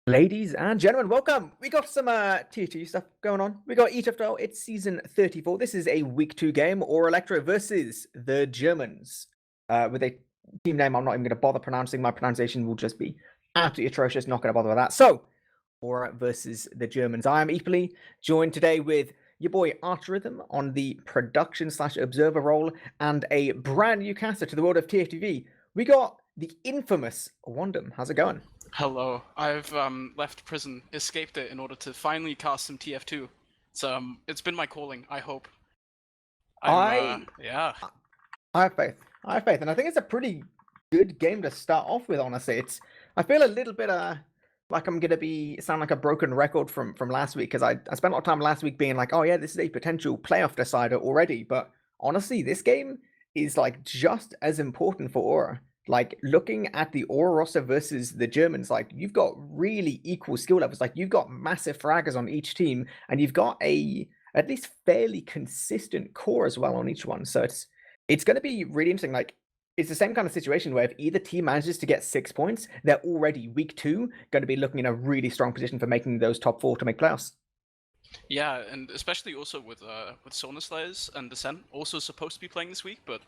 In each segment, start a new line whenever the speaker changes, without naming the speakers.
Ladies and gentlemen, welcome. We got some tier 2 stuff going on. We got ETF2L, it's season 34. This is a week 2 game, or Electro versus the Germans. With a team name I'm not even going to bother pronouncing. My pronunciation will just be absolutely atrocious. Not going to bother with that. So, Aura versus the Germans. I am eepily, joined today with your boy ArchRhythm on the production/observer role, and a brand new caster to the world of TFTV. We got the infamous Wandum. How's it going?
Hello. I've left prison, escaped it in order to finally cast some TF2. So it's been my calling, I hope. Yeah.
I have faith. I have faith, and I think it's a pretty good game to start off with. Honestly, I feel a little bit like I'm gonna sound like a broken record from last week, because I spent a lot of time last week being like, oh yeah, this is a potential playoff decider already. But honestly, this game is like just as important for Aura. Like, looking at the Aura roster versus the Germans, like, you've got really equal skill levels. Like, you've got massive fraggers on each team, and you've got a at least fairly consistent core as well on each one. So it's going to be really interesting. Like, it's the same kind of situation where if either team manages to get 6 points, they're already week 2 going to be looking in a really strong position for making those top 4 to make playoffs.
Yeah, and especially also with Sonar Slayers and Descent also supposed to be playing this week, but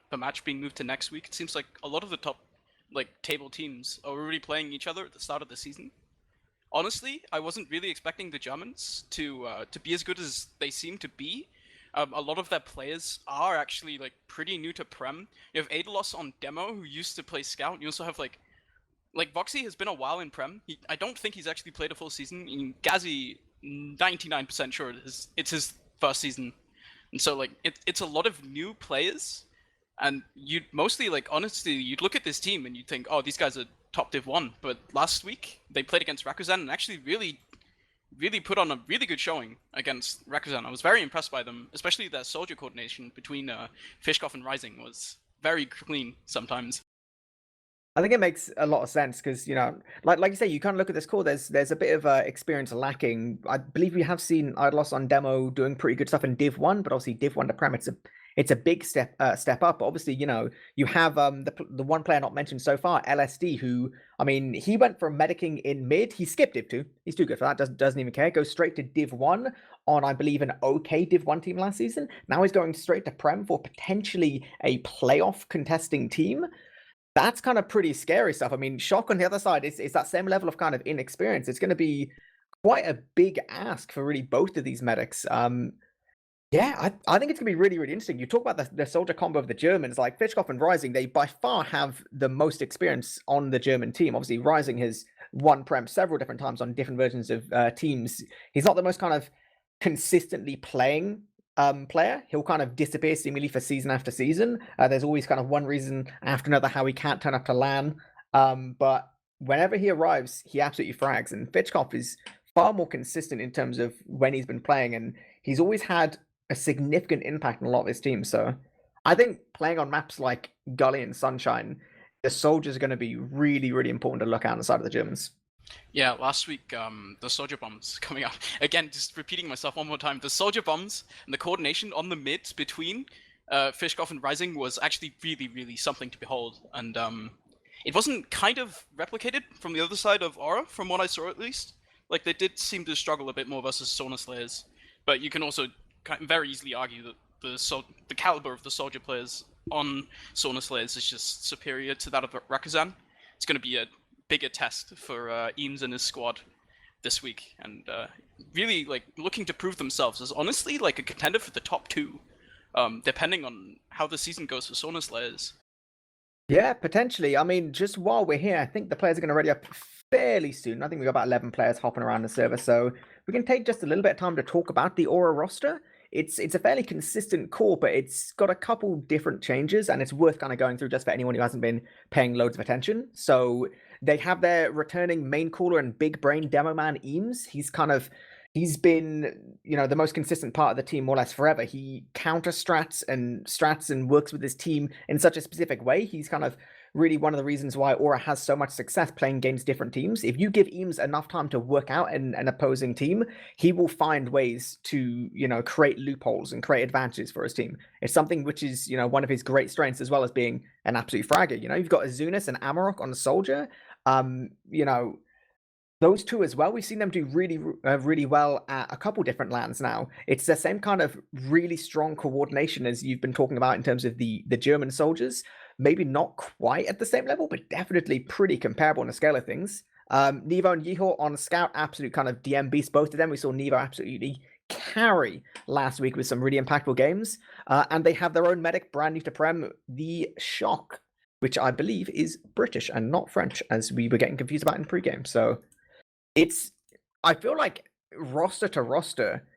the match being moved to next week, it seems like a lot of the top table teams are already playing each other at the start of the season. Honestly, I wasn't really expecting the Germans to be as good as they seem to be. A lot of their players are actually pretty new to Prem. You have Adelos on demo, who used to play Scout. You also have like Voxy has been a while in Prem. I don't think he's actually played a full season. Gazzy, 99% sure it's his first season, and so it's a lot of new players. And you'd mostly, honestly, you'd look at this team and you'd think, oh, these guys are top Div 1. But last week, they played against Rakuzan and actually really put on a really good showing against Rakuzan. I was very impressed by them, especially their soldier coordination between Fishkoff and Rising was very clean sometimes.
I think it makes a lot of sense because, like you say, you kind of look at this core. There's a bit of experience lacking. I believe we have seen Idlos on demo doing pretty good stuff in Div 1, but obviously Div 1 to Prem, it's a big step up. But obviously, you have the one player not mentioned so far, LSD, who, I mean, he went from medicing in mid. He skipped Div 2. He's too good for that. Doesn't even care. Goes straight to Div 1 on, I believe, an okay Div 1 team last season. Now he's going straight to Prem for potentially a playoff contesting team. That's kind of pretty scary stuff. I mean, Shock on the other side is that same level of kind of inexperience. It's going to be quite a big ask for really both of these medics. Yeah, I think it's gonna be really, really interesting. You talk about the soldier combo of the Germans, like Fishkoff and Rising, they by far have the most experience on the German team. Obviously, Rising has won Prem several different times on different versions of teams. He's not the most kind of consistently playing player. He'll kind of disappear seemingly for season after season. There's always kind of one reason after another how he can't turn up to LAN. But whenever he arrives, he absolutely frags. And Fishkoff is far more consistent in terms of when he's been playing, and he's always had a significant impact on a lot of his teams. So I think playing on maps like Gully and Sunshine, the soldiers are going to be really, really important to look at on the side of the Germans.
Yeah, last week, the soldier bombs coming out. Again, just repeating myself one more time. The soldier bombs and the coordination on the mids between Fishkoff and Rising was actually really, really something to behold. And it wasn't kind of replicated from the other side of Aura, from what I saw at least. Like, they did seem to struggle a bit more versus Sonar Slayers. But you can also very easily argue that the caliber of the soldier players on Sonar Slayers is just superior to that of Rakuzan. It's going to be a bigger test for Eames and his squad this week, and really looking to prove themselves as honestly a contender for the top 2, depending on how the season goes for Sonar Slayers.
Yeah, potentially. I mean, just while we're here, I think the players are going to ready up fairly soon. I think we've got about 11 players hopping around the server, so we can take just a little bit of time to talk about the Aura roster. It's a fairly consistent core, but it's got a couple different changes, and it's worth kind of going through just for anyone who hasn't been paying loads of attention. So they have their returning main caller and big brain demo man Eames. He's been, the most consistent part of the team more or less forever. He counter strats and works with his team in such a specific way. He's kind of really one of the reasons why Aura has so much success playing against different teams. If you give Eames enough time to work out an opposing team, he will find ways to, create loopholes and create advantages for his team. It's something which is, one of his great strengths, as well as being an absolute fragger. You've got Azunis and Amarok on the soldier. Um, you know, Those two as well, we've seen them do really well at a couple different lands now. It's the same kind of really strong coordination as you've been talking about in terms of the German soldiers. Maybe not quite at the same level, but definitely pretty comparable on the scale of things. Nevo and Yeehor on Scout, absolute kind of DM beasts. Both of them, we saw Nevo absolutely carry last week with some really impactful games. And they have their own medic, brand new to Prem, the Shock, which I believe is British and not French, as we were getting confused about in pregame. So I feel like roster to roster,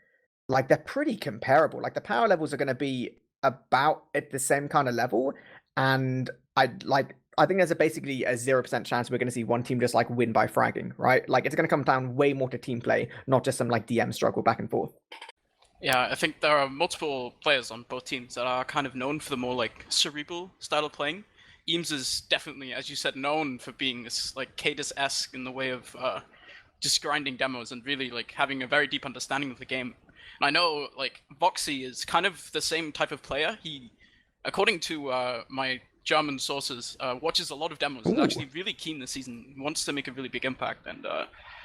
like they're pretty comparable. Like the power levels are going to be about at the same kind of level, and I think there's basically a 0% chance we're going to see one team just like win by fragging, right? Like it's going to come down way more to team play, not just some like DM struggle back and forth.
Yeah, I think there are multiple players on both teams that are kind of known for the more like cerebral style of playing. Eames is definitely, as you said, known for being this like Cadus-esque in the way of just grinding demos and really like having a very deep understanding of the game. And I know like Voxy is kind of the same type of player. He, according to my German sources, watches a lot of demos. He's actually really keen this season. He wants to make a really big impact, and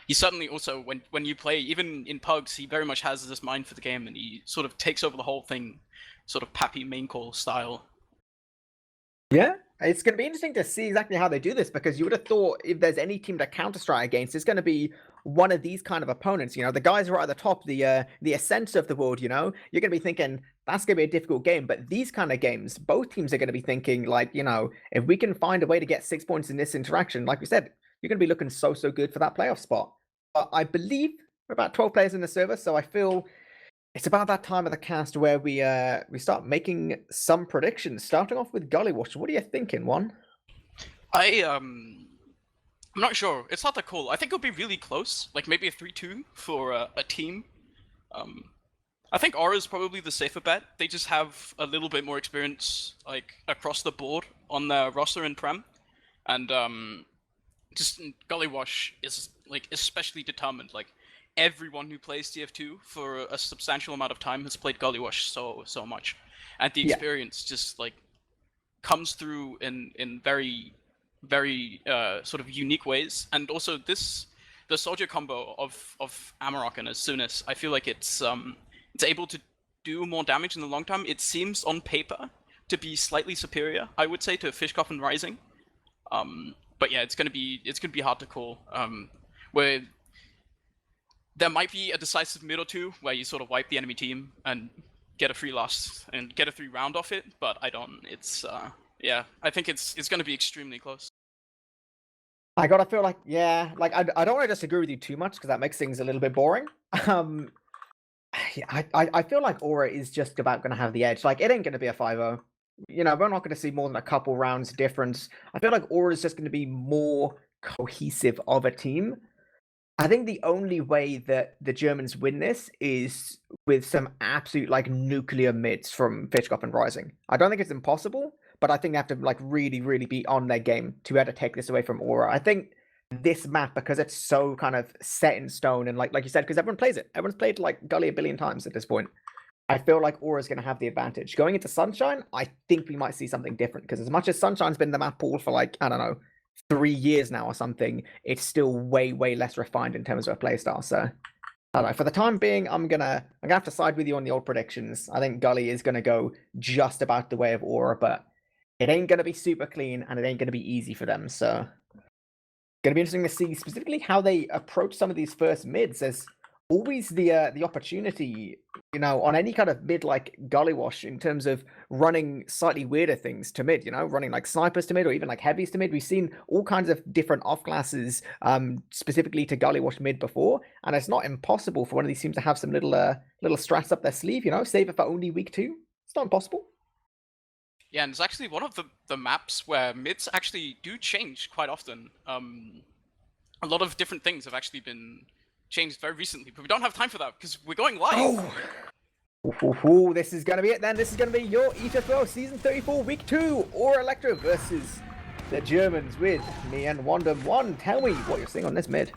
he certainly also, when you play, even in pugs, he very much has this mind for the game, and he sort of takes over the whole thing, sort of Pappy main call style.
Yeah, it's going to be interesting to see exactly how they do this, because you would have thought if there's any team to counter-strike against, it's going to be one of these kind of opponents. You know, the guys right at the top, the Ascents of the world, you know, you're going to be thinking, that's going to be a difficult game. But these kind of games, both teams are going to be thinking, like, you know, if we can find a way to get 6 points in this interaction, like we said, you're going to be looking so good for that playoff spot. But I believe we're about 12 players in the server, so I feel it's about that time of the cast where we start making some predictions. Starting off with Gullywash, what are you thinking, Juan?
I'm not sure. It's not that cool. I think it'll be really close, like maybe a 3-2 for a team. I think Aura's probably the safer bet. They just have a little bit more experience, like across the board on their roster in Prem, and just Gullywash is like especially determined. Like everyone who plays TF2 for a substantial amount of time has played Gullywash so much, and the experience just like comes through in very sort of unique ways. And also the soldier combo of Amarok and as soon as I feel like it's able to do more damage in the long term. It seems on paper to be slightly superior, I would say, to Fishcough and Rising. But yeah, it's gonna be hard to call. Where there might be a decisive mid or two where you sort of wipe the enemy team and get a free loss and get a 3 round off it, but I don't. It's yeah, I think it's gonna be extremely close.
I gotta feel like, yeah, like I don't want to disagree with you too much because that makes things a little bit boring. I feel like Aura is just about gonna have the edge. Like it ain't gonna be a 5-0. You know, we're not gonna see more than a couple rounds difference. I feel like Aura is just gonna be more cohesive of a team. I think the only way that the Germans win this is with some absolute like nuclear mids from Fishcough and Rising. I don't think it's impossible, but I think they have to like really be on their game to be able to take this away from Aura. I think this map, because it's so kind of set in stone, and like you said, because everyone plays it. Everyone's played like Gully a billion times at this point. I feel like Aura's going to have the advantage. Going into Sunshine, I think we might see something different, because as much as Sunshine's been the map pool for like, I don't know, 3 years now or something, it's still way less refined in terms of a playstyle. So I don't know. For the time being, I'm gonna have to side with you on the old predictions. I think Gully is gonna go just about the way of Aura, but it ain't gonna be super clean and it ain't gonna be easy for them. So gonna be interesting to see specifically how they approach some of these first mids. There's always the opportunity, you know, on any kind of mid like Gullywash in terms of running slightly weirder things to mid, you know, running like snipers to mid or even like heavies to mid. We've seen all kinds of different off classes specifically to Gullywash mid before, and it's not impossible for one of these teams to have some little strats up their sleeve, you know, save it for only week 2. It's not impossible.
Yeah, and it's actually one of the maps where mids actually do change quite often. A lot of different things have actually been changed very recently, but we don't have time for that because we're going live.
Oh, this is going to be it then. This is going to be your ETF2L Season 34 Week 2 or Elektro versus the Germans with me and Wandum. One, tell me what you're seeing on this mid.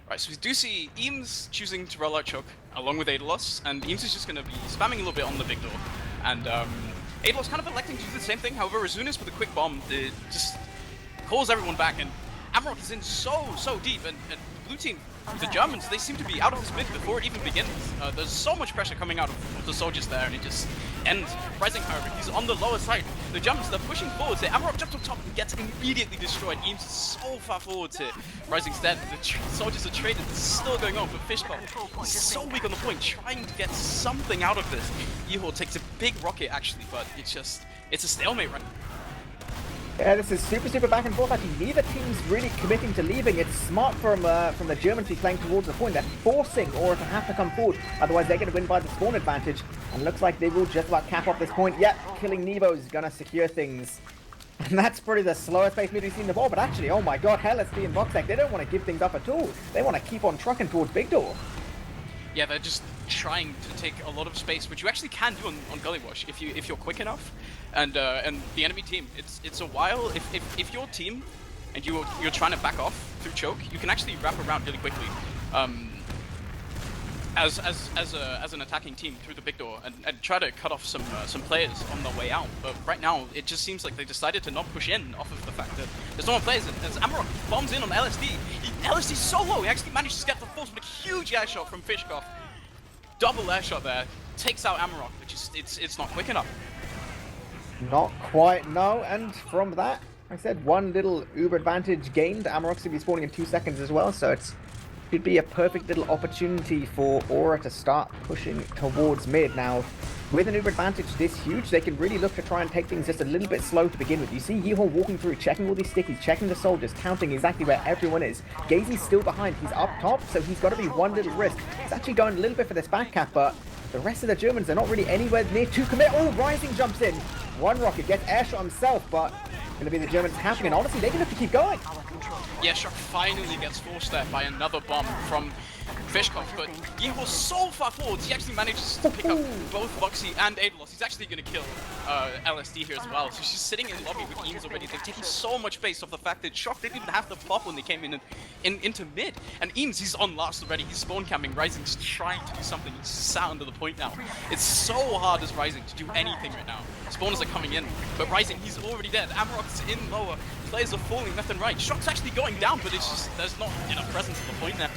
Right, so we do see Eames choosing to roll out Choke along with Aedalos, and Eames is just going to be spamming a little bit on the big door. And Aedalos kind of electing to do the same thing, however, Azunis with a quick bomb just calls everyone back, and Amarok is in so deep, and blue team, the Germans, they seem to be out of this mid before it even begins. There's so much pressure coming out of the soldiers there, and it just ends. Rising, however, he's on the lower side. The Germans, they're pushing forwards here. Amarok jumps on top and gets immediately destroyed. Eames is so far forwards here. Rising's dead. The soldiers are traded. This is still going on, but Fishkov, he's so weak on the point, trying to get something out of this. Ihor takes a big rocket, actually, but it's a stalemate right now.
Yeah, this is super back and forth. Actually, neither team's really committing to leaving. It's smart from the Germans to be playing towards the point. They're forcing Aura to have to come forward. Otherwise, they're going to win by the spawn advantage. And looks like they will just about cap off this point. Yep, killing Nebo is going to secure things. And that's probably the slowest pace mid we've seen in the ball. But actually, oh my god, LSD and Voxec, they don't want to give things up at all. They want to keep on trucking towards Big Door.
Yeah, they're just trying to take a lot of space, which you actually can do on Gully Wash if you're quick enough. And the enemy team, it's a while. If your team and you're trying to back off through choke, you can actually wrap around really quickly. As an attacking team through the big door and try to cut off some players on the way out. But right now, it just seems like they decided to not push in off of the fact that there's no one players. As Amarok bombs in on LSD, LSD's so low, he actually manages to get the force with a huge air shot from Fishkov. Double air shot there, takes out Amarok, which is it's not quick enough.
Not quite, no. And from that, like I said, one little uber advantage gained. Amarok's going to be spawning in 2 seconds as well, so it should be a perfect little opportunity for Aura to start pushing towards mid. Now, with an uber advantage this huge, they can really look to try and take things just a little bit slow to begin with. You see Yihor walking through, checking all these stickies, checking the soldiers, counting exactly where everyone is. Gazy's still behind, he's up top, so he's got to be one little risk. He's actually going a little bit for this back cap, but the rest of the Germans are not really anywhere near to commit. Oh, Rising jumps in. One rocket gets airshot himself, but going to be the Germans capping, and honestly, they can look to keep going.
Yeah, Shock finally gets forced there by another bomb from Fishkov, but Yihor's so far forward, he actually manages to pick up both Voxy and Aedalos. He's actually going to kill LSD here as well. So she's sitting in lobby with Eames already. They've taken so much space off the fact that Shock didn't even have to pop when they came into mid. And Eames, he's on last already. He's spawn camping. Rising's trying to do something. He's sat under the point now. It's so hard as Rising to do anything right now. Spawners are coming in, but Rising, he's already dead. Amarok's in lower. Players are falling left and right. Shock's actually going down, but it's just, there's not enough presence at the point now.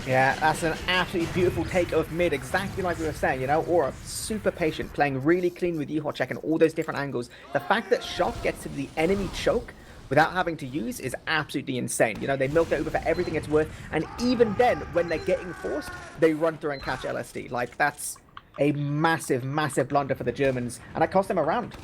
Yeah, that's an absolutely beautiful take of mid, exactly like we were saying, you know, Aura, super patient, playing really clean with Yihor, checking all those different angles. The fact that Shock gets to the enemy choke without having to use is absolutely insane. You know, they milk the Uber for everything it's worth, and even then, when they're getting forced, they run through and catch LSD. Like, that's a massive blunder for the Germans, and that cost them a round.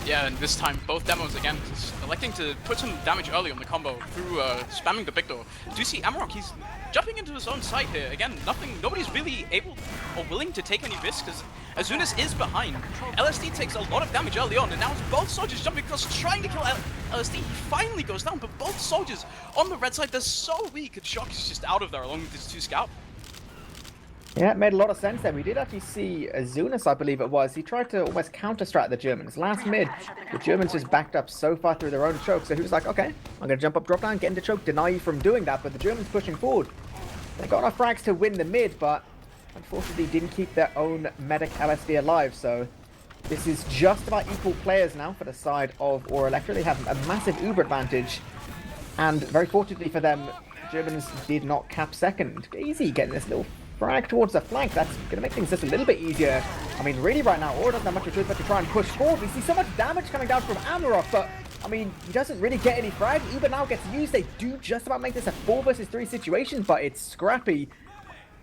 Yeah, and this time both demos again just electing to put some damage early on the combo through spamming the big door. Do you see Amarok? He's jumping into his own side here. Again, nobody's really able or willing to take any risks as Azunas is behind. LSD takes a lot of damage early on, and now it's both soldiers jumping across trying to kill LSD. He finally goes down, but both soldiers on the red side, they're so weak, and Shock is just out of there along with his 2 scouts.
Yeah, it made a lot of sense there. We did actually see Azunas, I believe it was. He tried to almost counter-strat the Germans. Last mid, the Germans just backed up so far through their own choke, so he was like, okay, I'm going to jump up, drop down, get into choke, deny you from doing that, but the Germans pushing forward. They got enough frags to win the mid, but unfortunately didn't keep their own medic LSD alive, so this is just about equal players now for the side of Aura Electro. They have a massive Uber advantage, and very fortunately for them, Germans did not cap second. Easy getting this little frag towards the flank. That's going to make things just a little bit easier. I mean, really right now, Aura doesn't have much of a choice but to try and push forward. We see so much damage coming down from Amarok, but I mean, he doesn't really get any frag. Uber now gets used. They do just about make this a 4 versus 3 situation, but it's scrappy.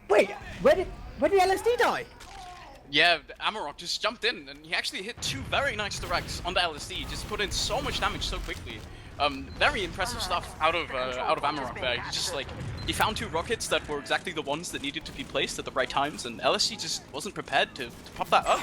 Wait, where did LSD die?
Yeah, Amarok just jumped in, and he actually hit 2 very nice directs on the LSD. Just put in so much damage so quickly. Very impressive stuff out of Amarok there. He just he found 2 rockets that were exactly the ones that needed to be placed at the right times, and LSD just wasn't prepared to pop that early.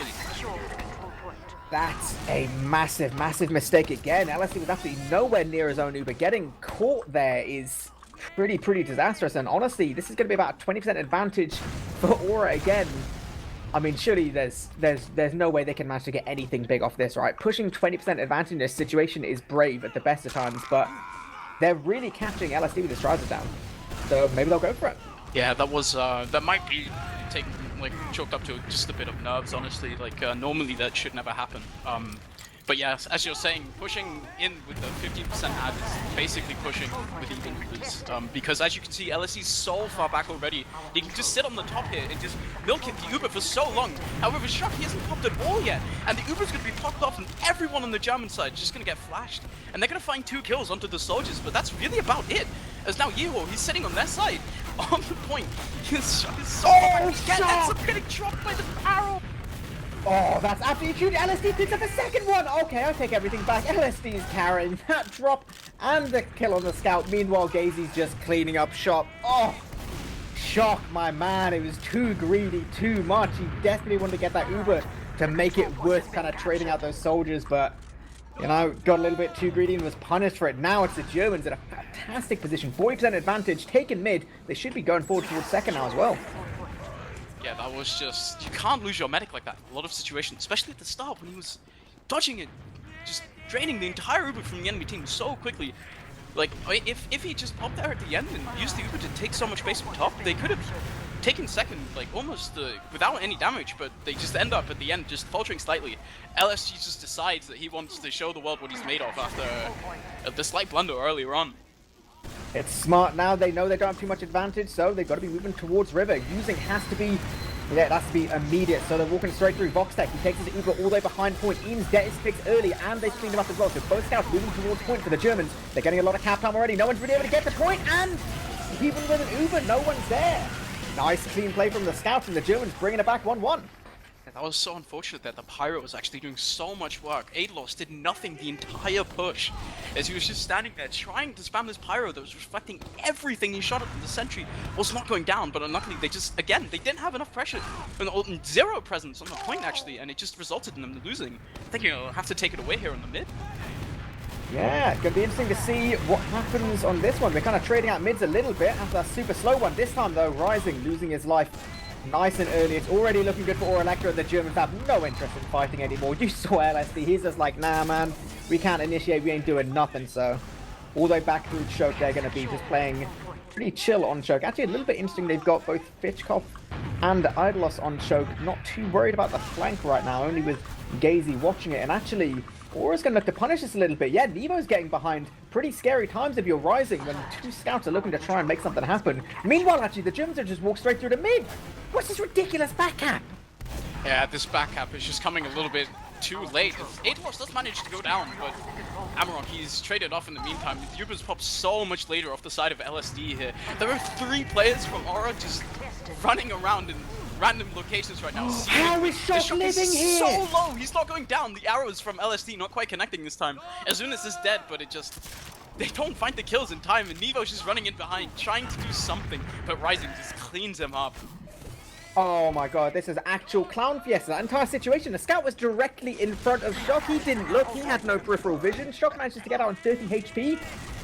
That's a massive mistake again. LSD was absolutely nowhere near his own Uber. Getting caught there is pretty disastrous, and honestly, this is going to be about a 20% advantage for Aura again. I mean, surely there's no way they can manage to get anything big off this, right? Pushing 20% advantage in this situation is brave at the best of times, but they're really catching LSD with the strides down. So maybe they'll go for it.
Yeah, that might be chalked up to just a bit of nerves, honestly. Normally that should never happen. But yes, as you're saying, pushing in with the 15% ad is basically pushing with even Ubers. Because as you can see, LSE's so far back already. He can just sit on the top here and just milk it the Uber for so long. However, Shock, he hasn't popped at all yet. And the Uber's going to be popped off and everyone on the German side is just going to get flashed. And they're going to find 2 kills onto the soldiers, but that's really about it. As now Yeho, he's sitting on their side. On the point. Shock is so far back. He ends up getting dropped by the arrow.
Oh, that's absolutely true. LSD picks up a second one. Okay, I'll take everything back. LSD's carrying that drop and the kill on the scout. Meanwhile, Gazy's just cleaning up shop. Oh, Shock, my man. It was too greedy, too much. He desperately wanted to get that Uber to make it worth kind of trading out those soldiers, but, you know, got a little bit too greedy and was punished for it. Now it's the Germans in a fantastic position. 40% advantage, taken mid. They should be going forward towards second now as well.
Yeah, that was just... You can't lose your medic like that in a lot of situations, especially at the start when he was dodging it, just draining the entire Uber from the enemy team so quickly. Like, if he just popped there at the end and used the Uber to take so much space from top, they could have taken second, like, almost without any damage, but they just end up at the end just faltering slightly. LSG just decides that he wants to show the world what he's made of after the slight blunder earlier on.
It's smart now. They know they don't have too much advantage, so they've got to be moving towards River. Using has to be... Yeah, it has to be immediate, so they're walking straight through. Voxtech, he takes his Uber all the way behind point. Eames get his picks early, and they cleaned him up as well. So both scouts moving towards point for the Germans. They're getting a lot of cap time already. No one's really able to get to point, and even with an Uber, no one's there. Nice clean play from the scouts, and the Germans bringing it back 1-1.
That was so unfortunate that the Pyro was actually doing so much work. Aidlos did nothing the entire push, as he was just standing there trying to spam this Pyro that was reflecting everything he shot at from the sentry. Was not going down, but unluckily they just, again, they didn't have enough pressure and zero presence on the point actually, and it just resulted in them losing. I think you'll have to take it away here in the mid.
Yeah, it's going to be interesting to see what happens on this one. We're kind of trading out mids a little bit after that super slow one. This time though, Rising losing his life nice and early. It's already looking good for Elektro. The Germans have no interest in fighting anymore. You saw LSD. He's just like, nah, man, we can't initiate. We ain't doing nothing. So all the way back through Choke, they're going to be just playing pretty chill on Choke. Actually, a little bit interesting. They've got both Fitchkopf and Idlos on Choke. Not too worried about the flank right now, only with Gazy watching it. And actually, Aura's going to look to punish us a little bit. Yeah, Nevo's getting behind. Pretty scary times if you're Rising when 2 scouts are looking to try and make something happen. Meanwhile, actually, the Germans are just walk straight through the mid. What's this ridiculous back cap?
Yeah, this back cap is just coming a little bit too late. Aidlos does manage to go down, but Amarok, he's traded off in the meantime. The Ubers popped so much later off the side of LSD here. There are 3 players from Aura just running around in random locations right now.
How is Shock living here?
So low, he's not going down. The arrows from LSD not quite connecting this time. Azunas is dead, but it just... They don't find the kills in time, and Nevo's just running in behind, trying to do something, but Rising just cleans him up.
Oh my god, this is actual Clown Fiesta. That entire situation. The scout was directly in front of Shock. He didn't look. He had no peripheral vision. Shock manages to get out on 30 HP.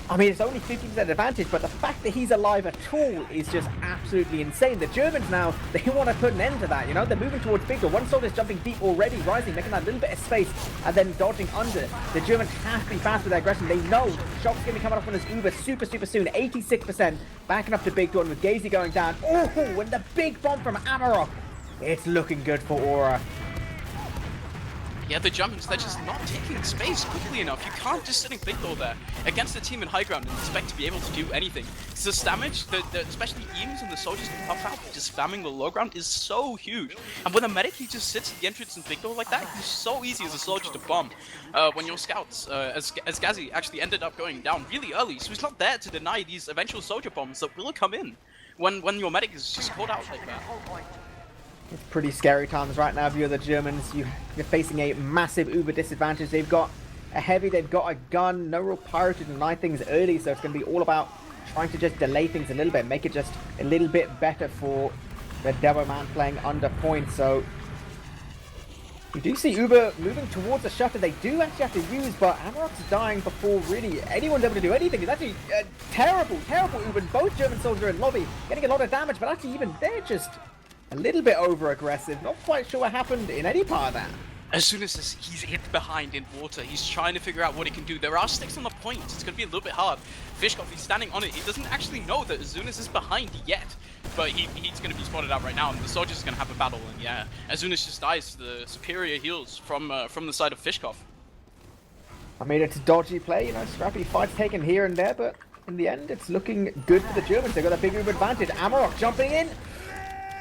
I mean, it's only 50% advantage, but the fact that he's alive at all is just absolutely insane. The Germans now, they want to put an end to that, you know? They're moving towards Victor. One soldier's jumping deep already, Rising, making that little bit of space, and then dodging under. The Germans have to be fast with their aggression. They know Shock's going to be coming up on his Uber super soon. 86%, backing up to Big Dawn with Gazy going down. Oh, and the big bomb from Amarok. It's looking good for Aura.
Yeah, the Germans, they're just not taking space quickly enough. You can't just sit in Big Door there against the team in high ground and expect to be able to do anything. The damage, especially Eames and the soldiers can pop out, just spamming the low ground is so huge. And when a medic, he just sits at the entrance in Big Door like that, it's so easy as a soldier to bomb. When your scouts, as Gazi actually ended up going down really early, so he's not there to deny these eventual soldier bombs that will come in when your medic is just caught out like that.
It's pretty scary times right now if you're the Germans. You're facing a massive Uber disadvantage. They've got a heavy, they've got a gun, no real pyro to deny things early, so it's going to be all about trying to just delay things a little bit, make it just a little bit better for the Devil Man playing under point. So you do see Uber moving towards the shutter. They do actually have to use, but Amarok's dying before really anyone's able to do anything. It's actually terrible Uber. Both German soldiers are in lobby, getting a lot of damage, but actually even they're just a little bit over-aggressive. Not quite sure what happened in any part of that.
As soon as he's hit behind in water, he's trying to figure out what he can do. There are sticks on the point. It's going to be a little bit hard. Fishkopf, he's standing on it. He doesn't actually know that Azunas is behind yet. But he's going to be spotted out right now, and the soldiers are going to have a battle. And yeah, Azunas just dies to the superior heals from the side of Fishkopf.
I mean, it's a dodgy play, you know, scrappy fights taken here and there, but in the end, it's looking good for the Germans. They've got a big Uber advantage. Amarok jumping in.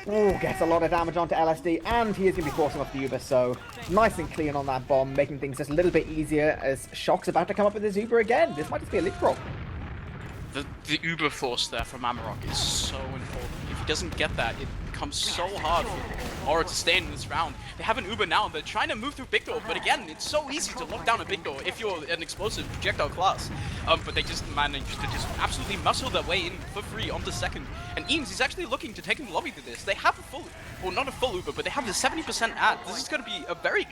Oh, gets a lot of damage onto LSD, and he is going to be forcing off the Uber, so nice and clean on that bomb, making things just a little bit easier as Shock's about to come up with his Uber again. This might just be a leapfrog.
The Uber force there from Amarok is so important. If he doesn't get that, it becomes so hard for Aura to stay in this round. They have an Uber now, they're trying to move through big door, but again, it's so easy to lock down a big door if you're an explosive projectile class. But they just managed to just absolutely muscle their way in for free onto second. And Eames is actually looking to take in the lobby to this. They have a full, well, not a full Uber, but they have a 70% ad. This is going to be a very,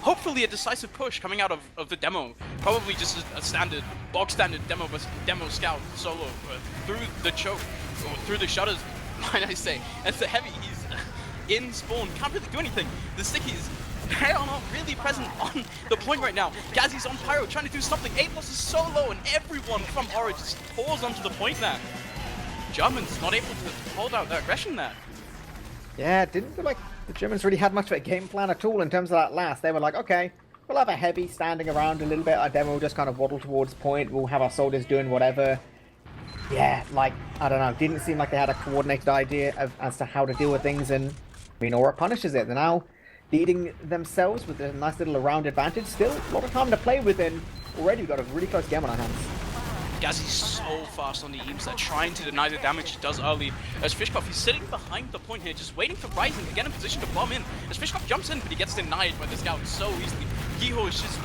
hopefully a decisive push coming out of the demo. Probably just a standard, bog standard demo scout solo through the choke, or through the shutters, might I say. As the heavy, he's in spawn, can't really do anything. The stickies, they are not really present on the point right now. Gazzy's on Pyro, trying to do something. A+ is so low, and everyone from Aura just pours onto the point there. Germans not able to hold out their aggression there.
Yeah, it didn't feel like the Germans really had much of a game plan at all in terms of that last. They were like, okay, we'll have a heavy standing around a little bit. Our demo will just kind of waddle towards point. We'll have our soldiers doing whatever. Yeah, like, I don't know. Didn't seem like they had a coordinated idea as to how to deal with things. And, I mean, Aura punishes it. They're now leading themselves with a nice little round advantage. Still, a lot of time to play with, and already we've got a really close game on our hands.
Gazzy's so fast on the Eames, they're trying to deny the damage he does early. As Fishkoff, he's sitting behind the point here, just waiting for Rising to get in position to bomb in. As Fishkoff jumps in, but he gets denied by the scout so easily. Giho is just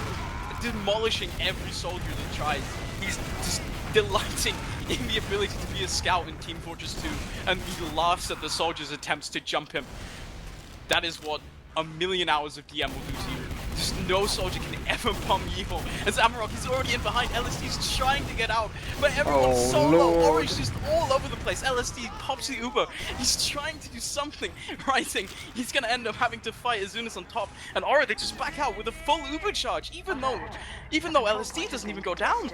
demolishing every soldier that tries. He's just delighting in the ability to be a scout in Team Fortress 2, and he laughs at the soldiers' attempts to jump him. That is what a million hours of DM will do to you. Just no soldier can ever bomb Yeehaw. As Amarok is already in behind, LSD's trying to get out, but everyone's so low. Aura's just all over the place. LSD pops the Uber. He's trying to do something. Rising, he's gonna end up having to fight Azunis on top, and Aura, they just back out with a full Uber charge, even though LSD doesn't even go down.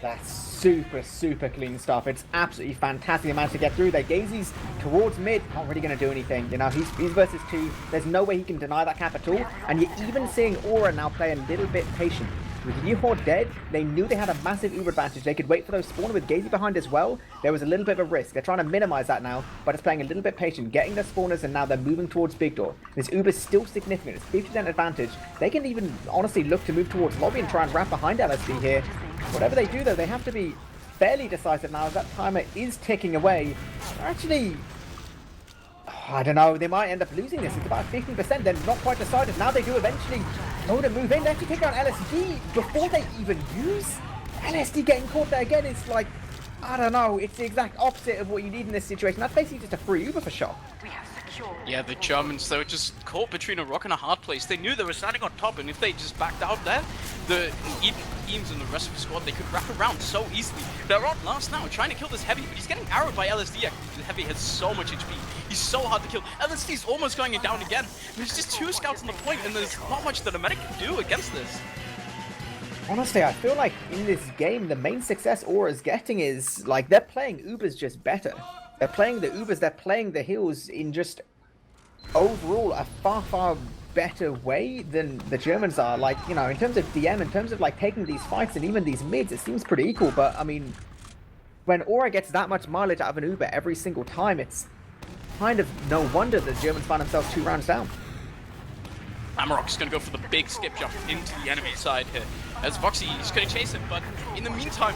That's super, super clean stuff. It's absolutely fantastic. They managed to get through there. Gazy's towards mid, not really going to do anything. You know, he's versus 2. There's no way he can deny that cap at all. And you're even seeing Aura now play a little bit patient. With Yeehaw dead, they knew they had a massive Uber advantage. They could wait for those spawn with Gazy behind as well. There was a little bit of a risk. They're trying to minimize that now, but it's playing a little bit patient, getting their spawners, and now they're moving towards Big Door. This Uber's still significant. It's 50% advantage. They can even honestly look to move towards lobby and try and wrap behind LSD here. Whatever they do, though, they have to be fairly decisive now as that timer is ticking away. Actually, I don't know, they might end up losing this. It's about 15%, they're not quite decided. Now they do eventually go to move in. They actually take out LSD before they even use. LSD getting caught there again is like, I don't know, it's the exact opposite of what you need in this situation. That's basically just a free Uber for Shock.
Yeah, the Germans, they were just caught between a rock and a hard place. They knew they were standing on top, and if they just backed out there, the Eames and the rest of the squad, they could wrap around so easily. They're on last now, trying to kill this Heavy, but he's getting arrowed by LSD. The Heavy has so much HP. He's so hard to kill. LSD's almost going down again. There's just 2 scouts on the point, and there's not much that a medic can do against this.
Honestly, I feel like in this game, the main success Aura's getting is, like, they're playing Ubers just better. They're playing the Ubers, they're playing the Hills in just overall a far, far better way than the Germans are. Like, you know, in terms of DM, in terms of, like, taking these fights and even these mids, it seems pretty equal. But, I mean, when Aura gets that much mileage out of an Uber every single time, it's kind of no wonder the Germans find themselves 2 rounds down.
Amarok's going to go for the big skip jump into the enemy side here. As Voxy is going to chase him, but in the meantime,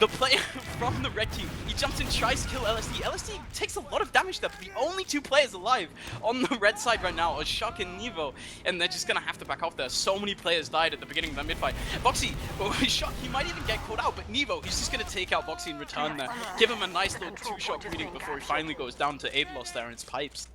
the player from the red team, he jumps in, tries to kill LSD. LSD takes a lot of damage there, but the only 2 players alive on the red side right now are Shock and Nevo, and they're just going to have to back off there. So many players died at the beginning of that mid-fight. Voxy, Shock, he might even get caught out, but Nevo, he's just going to take out Voxy in return there. Give him a nice little 2-shot greeting before he finally goes down to Ablos there in his pipes.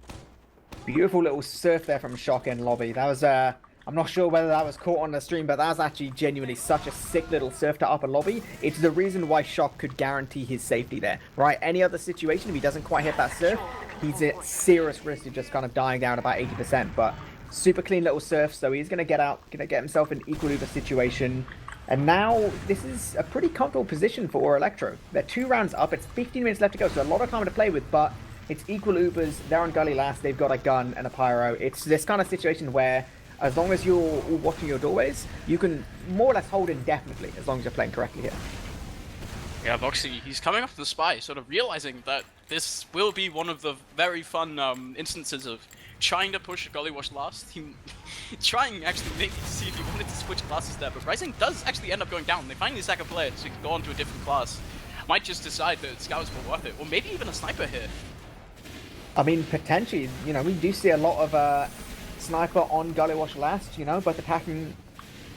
Beautiful little surf there from Shock in lobby. That was, I'm not sure whether that was caught on the stream, but that was actually genuinely such a sick little surf to upper lobby. It's the reason why Shock could guarantee his safety there, right? Any other situation, if he doesn't quite hit that surf, he's at serious risk of just kind of dying down about 80%. But super clean little surf, so he's going to get out, going to get himself in equal Uber situation. And now this is a pretty comfortable position for Elektro. They're 2 rounds up. It's 15 minutes left to go, so a lot of time to play with, but it's equal Ubers. They're on Gully last. They've got a gun and a pyro. It's this kind of situation where as long as you're all watching your doorways, you can more or less hold indefinitely as long as you're playing correctly here.
Yeah, Voxy, he's coming up to the spy, sort of realizing that this will be one of the very fun instances of trying to push Gullywash last. He trying actually maybe to see if he wanted to switch classes there, but Rising does actually end up going down. They finally sack a player, so he can go on to a different class. Might just decide that Scouts were worth it, or maybe even a Sniper here.
I mean, potentially, you know, we do see a lot of Sniper on Gullywash last, you know, both attacking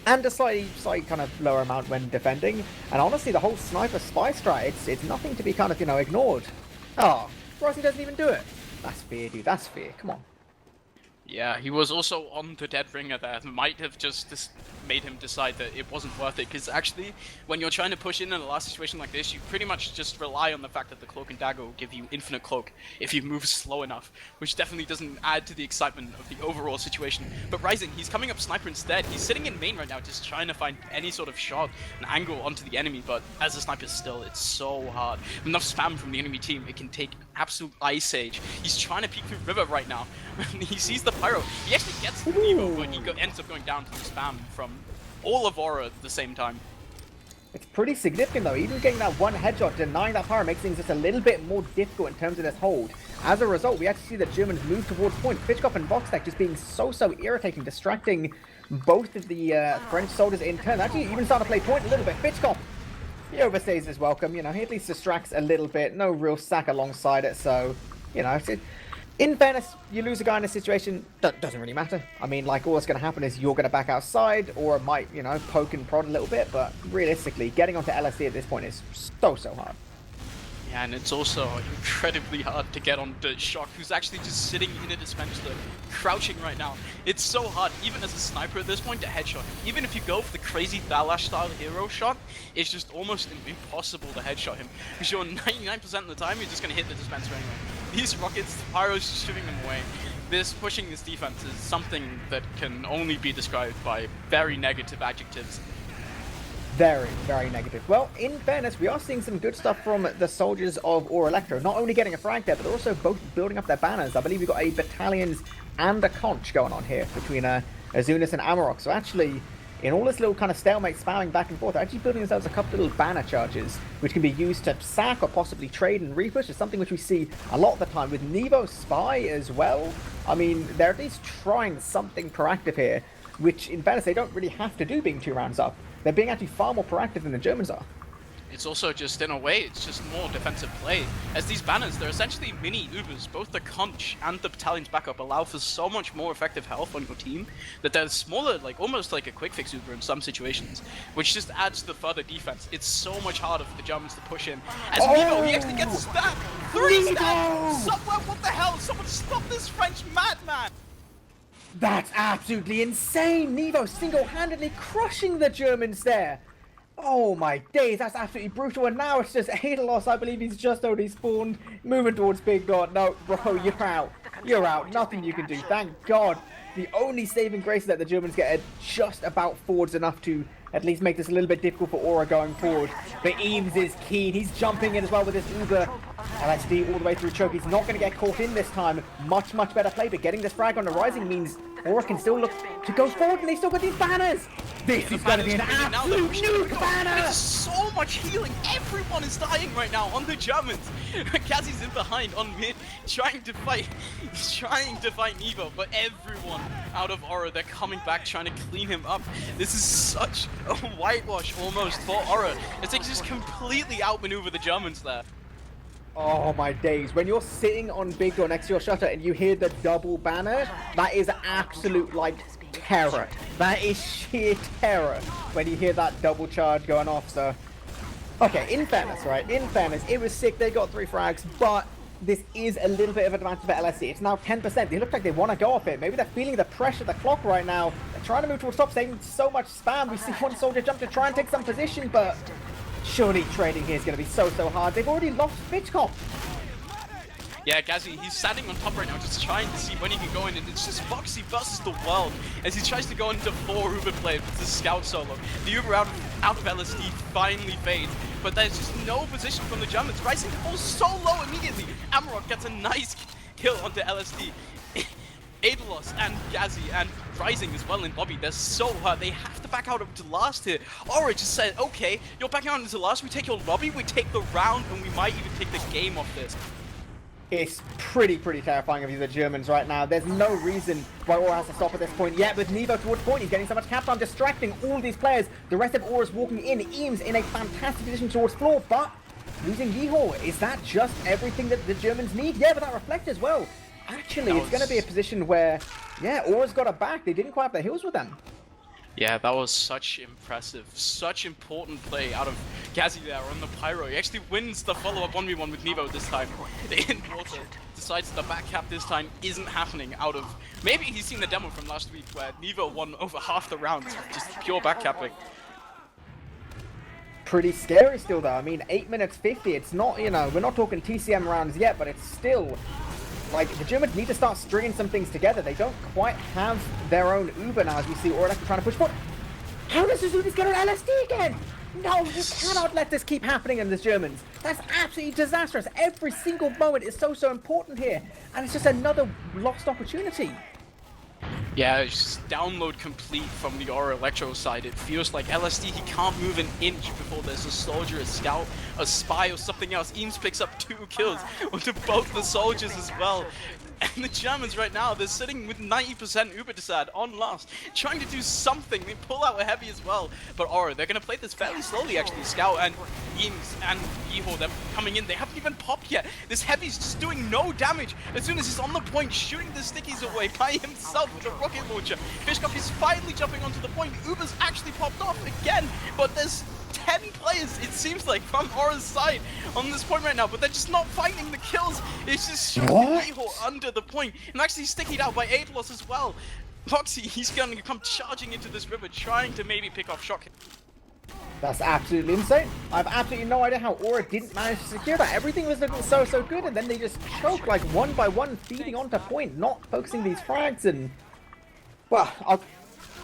and a slightly kind of lower amount when defending. And honestly, the whole Sniper Spy strat, it's nothing to be kind of, you know, ignored. Oh, Rising doesn't even do it. That's fair, dude. That's fair. Come on.
Yeah, he was also on the Dead Ringer there. Might have just made him decide that it wasn't worth it, because actually, when you're trying to push in a last situation like this, you pretty much just rely on the fact that the Cloak and Dagger will give you infinite cloak if you move slow enough, which definitely doesn't add to the excitement of the overall situation. But Rising, he's coming up Sniper instead. He's sitting in main right now, just trying to find any sort of shot and angle onto the enemy, but as a Sniper still, it's so hard. With enough spam from the enemy team, it can take absolute Ice Age. He's trying to peek through River right now. He sees the Pyro. He actually gets the Evo, but he ends up going down to the spam from all of Aura at the same time.
It's pretty significant though. Even getting that one headshot, denying that Pyro makes things just a little bit more difficult in terms of this hold. As a result, we actually see the Germans move towards point. Fitchkopf and Voxtech just being so irritating, distracting both of the French soldiers in turn. Actually, even starting to play point a little bit. Fitchkopf, he overstays his welcome. You know, he at least distracts a little bit. No real sack alongside it, so, you know, in fairness, you lose a guy in a situation, that doesn't really matter. I mean, like, all that's going to happen is you're going to back outside, or it might, you know, poke and prod a little bit, but realistically, getting onto LSD at this point is so hard.
Yeah, and it's also incredibly hard to get onto Shock, who's actually just sitting in a dispenser, crouching right now. It's so hard, even as a sniper at this point, to headshot. Even if you go for the crazy Thalash style hero shot, it's just almost impossible to headshot him, because you're 99% of the time, you're just going to hit the dispenser anyway. These rockets, the Pyro's just shooting them away. Pushing this defense is something that can only be described by very negative adjectives.
Very negative. Well, in fairness, we are seeing some good stuff from the soldiers of Elektro. Not only getting a frag there, but they're also both building up their banners. I believe we've got a battalions and a conch going on here between Azunas and Amarok. So actually, in all this little kind of stalemate spamming back and forth, they're actually building themselves a couple little banner charges, which can be used to sack or possibly trade and repush. It's something which we see a lot of the time with Nevo Spy as well. I mean, they're at least trying something proactive here, which in fairness, they don't really have to do being 2 rounds up. They're being actually far more proactive than the Germans are.
It's also just, in a way, it's just more defensive play. As these banners, they're essentially mini Ubers. Both the conch and the battalion's backup allow for so much more effective health on your team that they're smaller, like almost like a quick fix Uber in some situations, which just adds to the further defense. It's so much harder for the Germans to push in. As Nevo, he actually gets a stab! 3 stabs! Somewhere, what the hell? Someone stop this French madman!
That's absolutely insane! Nevo single-handedly crushing the Germans there! Oh my days, that's absolutely brutal, and now it's just Adelos, I believe he's just only spawned, moving towards Big Dot. No, bro, you're out. You're out. Nothing you can do. Thank God. The only saving grace is that the Germans get just about forwards enough to at least make this a little bit difficult for Aura going forward. But Eames is keen. He's jumping in as well with his Uber. LSD all the way through choke. He's not going to get caught in this time. Much better play, but getting this frag on the Rising means Aura can still look to go forward, and they still got these banners. This is going to be an absolute nuke banner!
There's so much healing! Everyone is dying right now on the Germans! Kazi's in behind on mid, trying to fight Nevo, but everyone out of Aura, they're coming back trying to clean him up. This is such a whitewash almost for Aura. It's like just completely outmaneuver the Germans there.
Oh my days, when you're sitting on Big Door next to your shutter and you hear the double banner, that is absolute, like, terror. That is sheer terror when you hear that double charge going off, so... Okay, in fairness, right, it was sick, they got 3 frags, but this is a little bit of advantage for LSC. It's now 10%, they look like they want to go off it. Maybe they're feeling the pressure of the clock right now. They're trying to move towards top, saving so much spam. We see one soldier jump to try and take some position, but... surely trading here is going to be so hard. They've already lost Fitchkopf.
Yeah, Gazi, he's standing on top right now, just trying to see when he can go in, and it's just Foxy versus the world, as he tries to go into 4 Uber play with the Scout solo. The Uber out of LSD finally fades, but there's just no position from the Germans. Rising falls so low immediately. Amarok gets a nice kill onto LSD. Adelos and Gazi and Rising as well in lobby. They're so hurt. They have to back out into last here. Aura just said, okay, you're backing out into last. We take your lobby, we take the round, and we might even take the game off this.
It's pretty terrifying of you, the Germans, right now. There's no reason why Aura has to stop at this point yet. With Nevo towards point, he's getting so much cap time, distracting all these players. The rest of Aura's walking in. Eames in a fantastic position towards floor, but losing Yeehor. Is that just everything that the Germans need? Yeah, but that reflect as well. Actually, it's going to be a position where, yeah, Aura's got a back. They didn't quite have their heals with them.
Yeah, that was such impressive, such important play out of Gazi there on the Pyro. He actually wins the follow-up 1v1 with Nevo this time. In water, decides the back cap this time isn't happening out of... Maybe he's seen the demo from last week where Nevo won over half the rounds, just pure back capping.
Pretty scary still though. I mean, 8 minutes 50, it's not, you know, we're not talking TCM rounds yet, but it's still... Like, the Germans need to start stringing some things together. They don't quite have their own Uber now, as we see Aura trying to push forward. How does Suzuki's get on LSD again? No, you cannot let this keep happening in the Germans. That's absolutely disastrous. Every single moment is so important here. And it's just another lost opportunity.
Yeah, it's just download complete from the Aura Electro side. It feels like LSD, he can't move an inch before there's a soldier, a scout, a spy, or something else. Eames picks up 2 kills onto both the soldiers as well. And the Germans right now, they're sitting with 90% Uber Desad on last, trying to do something. They pull out a heavy as well. But Aura, they're going to play this fairly slowly actually. Scout and Eames and Yeehor, they're coming in. They haven't even popped yet. This heavy's just doing no damage. As soon as he's on the point, shooting the stickies away by himself with a rocket launcher. Fishkopf is finally jumping onto the point. Uber's actually popped off again, but there's 10 players, it seems like, from Aura's side on this point right now, but they're just not finding the kills. It's just shooting Yeehor under the point, and actually sticking out by 8 loss as well. Foxy, he's going to come charging into this river, trying to maybe pick off Shock.
That's absolutely insane. I have absolutely no idea how Aura didn't manage to secure that. Everything was looking so good, and then they just choke like one by one, feeding onto point, not focusing these frags, and... Well,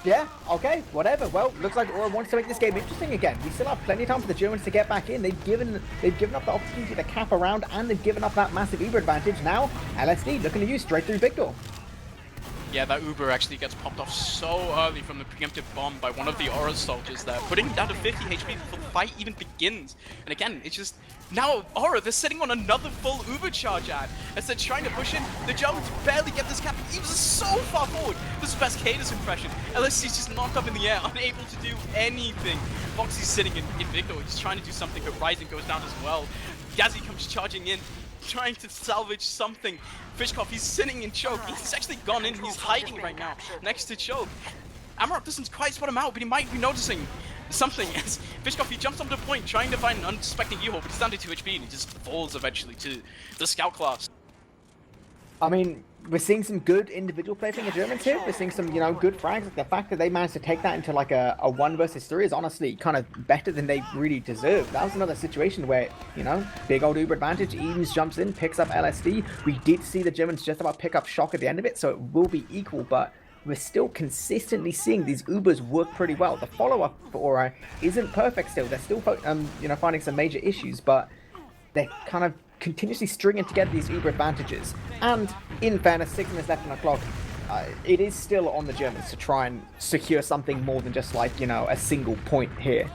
yeah, okay, whatever. Well, looks like Aura wants to make this game interesting again. We still have plenty of time for the Germans to get back in. They've given up the opportunity to cap around, and they've given up that massive Uber advantage. Now, LSD looking to use straight through Victor.
Yeah, that Uber actually gets popped off so early from the preemptive bomb by one of the Aura soldiers there, putting him down to 50 HP before the fight even begins. And again, it's just, now Aura, they're sitting on another full Uber charge ad. As they're trying to push in, the Germans barely get this cap. Eames is so far forward. This is best Cadus impression. LSC's just knocked up in the air, unable to do anything. Foxy's sitting in Victor, he's trying to do something, but Rising goes down as well. Gazi comes charging in, trying to salvage something. Fishkopf, he's sitting in choke. He's actually gone in, he's hiding right now next to choke. Amarok doesn't quite spot him out, but he might be noticing something as Fishkopf, he jumps onto the point trying to find an unsuspecting Yeehor, but he's down to 2 HP and he just falls eventually to the scout class.
I mean, we're seeing some good individual play from the Germans here. We're seeing some, you know, good frags. Like the fact that they managed to take that into like a 1 versus 3 is honestly kind of better than they really deserve. That was another situation where, you know, big old Uber advantage. Eames jumps in, picks up LSD. We did see the Germans just about pick up Shock at the end of it, so it will be equal, but we're still consistently seeing these Ubers work pretty well. The follow-up for Aura isn't perfect still. They're still, you know, finding some major issues, but they're kind of continuously stringing together these Uber advantages. And in fairness, 6 minutes left on the clock, it is still on the Germans to try and secure something more than just like, you know, a single point here.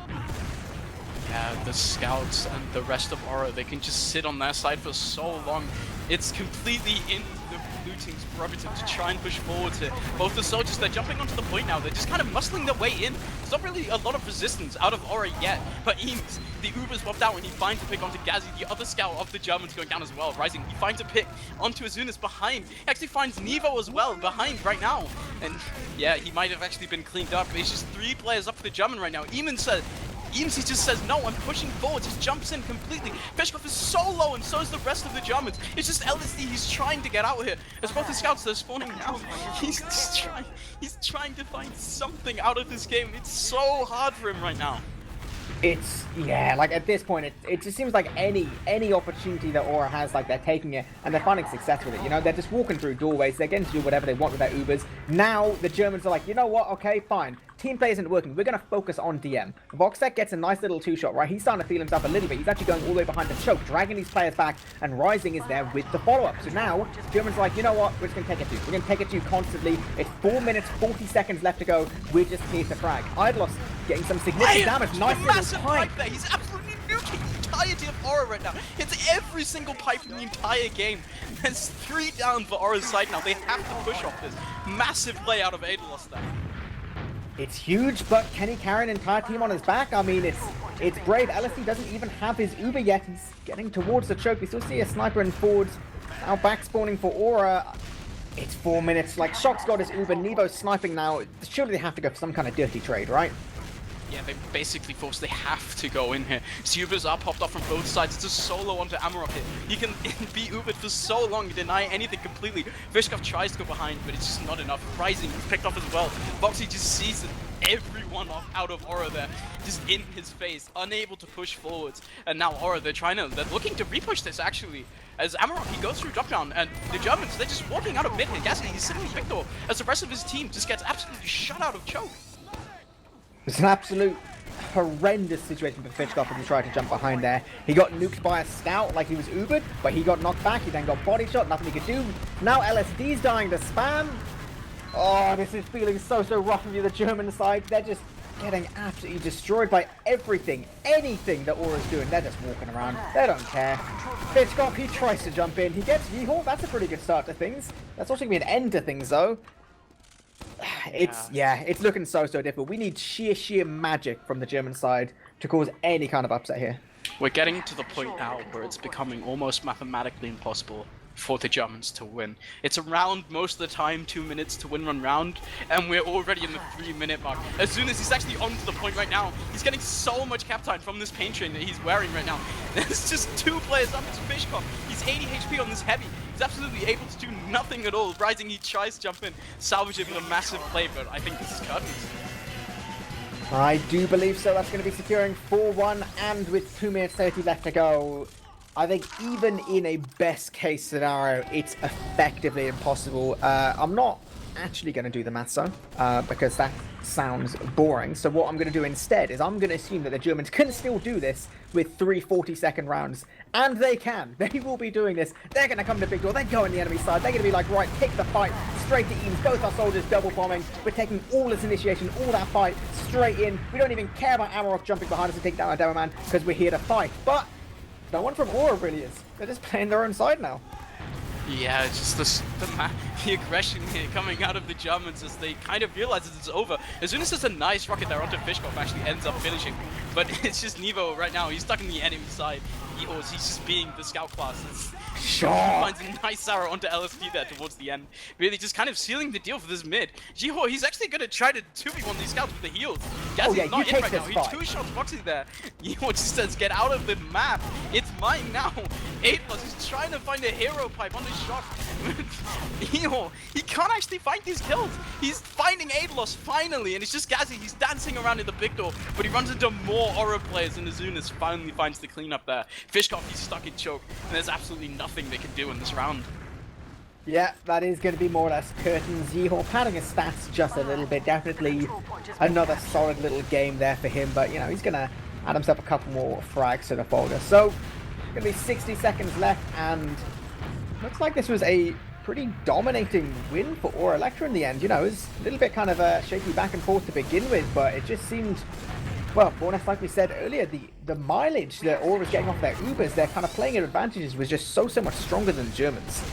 Yeah, the scouts and the rest of Aura, they can just sit on their side for so long. It's completely in the blue team's prerogative to try and push forward here. Both the soldiers, they're jumping onto the point now. They're just kind of muscling their way in. There's not really a lot of resistance out of Aura yet. But Eames, the Uber's popped out and he finds a pick onto Gazi, the other scout of the Germans going down as well. Rising, he finds a pick onto Azunas behind. He actually finds Nevo as well behind right now. And yeah, he might have actually been cleaned up. It's just 3 players up for the German right now. Eames, he just says, no, I'm pushing forward, just jumps in completely. Fishkopf is so low, and so is the rest of the Germans. It's just LSD, he's trying to get out here. As both the scouts, they're spawning now. He's trying to find something out of this game. It's so hard for him right now.
It's, yeah, like at this point, it just seems like any opportunity that Aura has, like they're taking it and they're finding success with it. You know, they're just walking through doorways, they're getting to do whatever they want with their Ubers. Now the Germans are like, you know what, okay, fine. team play isn't working. We're going to focus on DM. Voxtec gets a nice little two-shot, right? He's starting to feel himself a little bit. He's actually going all the way behind the choke, dragging these players back, and Rising is there with the follow-up. So now, German's like, you know what? We're just going to take it to you. We're going to take it to you constantly. It's 4 minutes, 40 seconds left to go. We're just here to frag. Idlos getting some significant damage. Nice little pipe
there. He's absolutely nuking the entirety of Aura right now. It's every single pipe in the entire game. There's 3 down for Aura's side now. They have to push off this massive play out of Adelos there.
It's huge, but can he carry an entire team on his back? I mean, it's brave. LSD doesn't even have his Uber yet. He's getting towards the choke. We still see a sniper in forwards. Now back spawning for Aura. It's 4 minutes. Like, Shock's got his Uber. Nevo's sniping now. Surely they have to go for some kind of dirty trade, right?
Yeah, they basically forced. They have to go in here. Ubers are popped off from both sides. It's a solo onto Amarok here. He can be Ubered for so long, deny anything completely. Vishkov tries to go behind, but it's just not enough. Rising is picked off as well. Boxy just sees everyone out of Aura there, just in his face, unable to push forwards. And now Aura, they're looking to repush this actually. As Amarok, he goes through drop down, and the Germans, they're just walking out of mid here. Gasly, he's sitting Victor, as the rest of his team just gets absolutely shut out of choke.
It's an absolute horrendous situation for Fishkoff as he tried to jump behind there. He got nuked by a scout like he was Ubered, but he got knocked back. He then got body shot, nothing he could do. Now LSD's dying to spam. Oh, this is feeling so rough for the German side. They're just getting absolutely destroyed by everything, anything that Aura's doing. They're just walking around. They don't care. Fishkoff, he tries to jump in. He gets Yeehor. That's a pretty good start to things. That's also going to be an end to things, though. It's looking so difficult. We need sheer magic from the German side to cause any kind of upset here.
We're getting to the point now where it's becoming almost mathematically impossible for the Germans to win. It's around most of the time 2 minutes to win one round, and we're already in the 3-minute mark. As soon as he's actually on to the point right now, he's getting so much cap time from this paint train that he's wearing right now. There's just 2 players up. It's Fishkoff. He's 80 HP on this heavy. He's absolutely able to do nothing at all. Rising, he tries to jump in, salvage it with a massive play, but I think this is curtains.
I do believe so. That's going to be securing 4-1, and with 2 minutes 30 left to go, I think even in a best case scenario, it's effectively impossible. I'm not actually going to do the maths though, because that sounds boring. So what I'm going to do instead is I'm going to assume that the Germans can still do this with 3 40-second rounds. And they can. They will be doing this. They're going to come to big door. They go on the enemy side. They're going to be like, right, pick the fight. Straight to Eames. Both our soldiers double bombing. We're taking all this initiation, all that fight, straight in. We don't even care about Amarok jumping behind us to take down our demo man, because we're here to fight. But no one from Aura really is. They're just playing their own side now.
Yeah, it's just the aggression here coming out of the Germans as they kind of realize that it's over. As soon as there's a nice rocket there onto Fishkoff actually ends up finishing. But it's just Nevo right now. He's stuck in the enemy side. He's just being the scout class. Sure. Finds a nice arrow onto LSD there towards the end. Really just kind of sealing the deal for this mid. Jihor, he's actually going to try to 2v1 these scouts with the heals. Gazzy's not in right now. He 2-shots Boxy there. Jihor just says, get out of the map. It's mine now. 8+, he's trying to find a hero pipe on his shot. Jihor, he can't actually find these kills. He's finding Adelos finally, and it's just Gazzy. He's dancing around in the big door, but he runs into more Aura players, and Azunas finally finds the cleanup there. Fishkoff, he's stuck in choke, and there's absolutely nothing they can do in this round.
Yeah, that is going to be more or less curtains. Yeehor padding his stats just a little bit. Definitely another solid little game there for him, but you know, he's going to add himself a couple more frags to the folder. So, going to be 60 seconds left, and looks like this was a pretty dominating win for Aura Electra in the end. You know, it was a little bit kind of a shaky back and forth to begin with, but it just seemed, well, more or less like we said earlier, the mileage that Aura's getting off their Ubers, their kind of playing at advantages was just so much stronger than the Germans.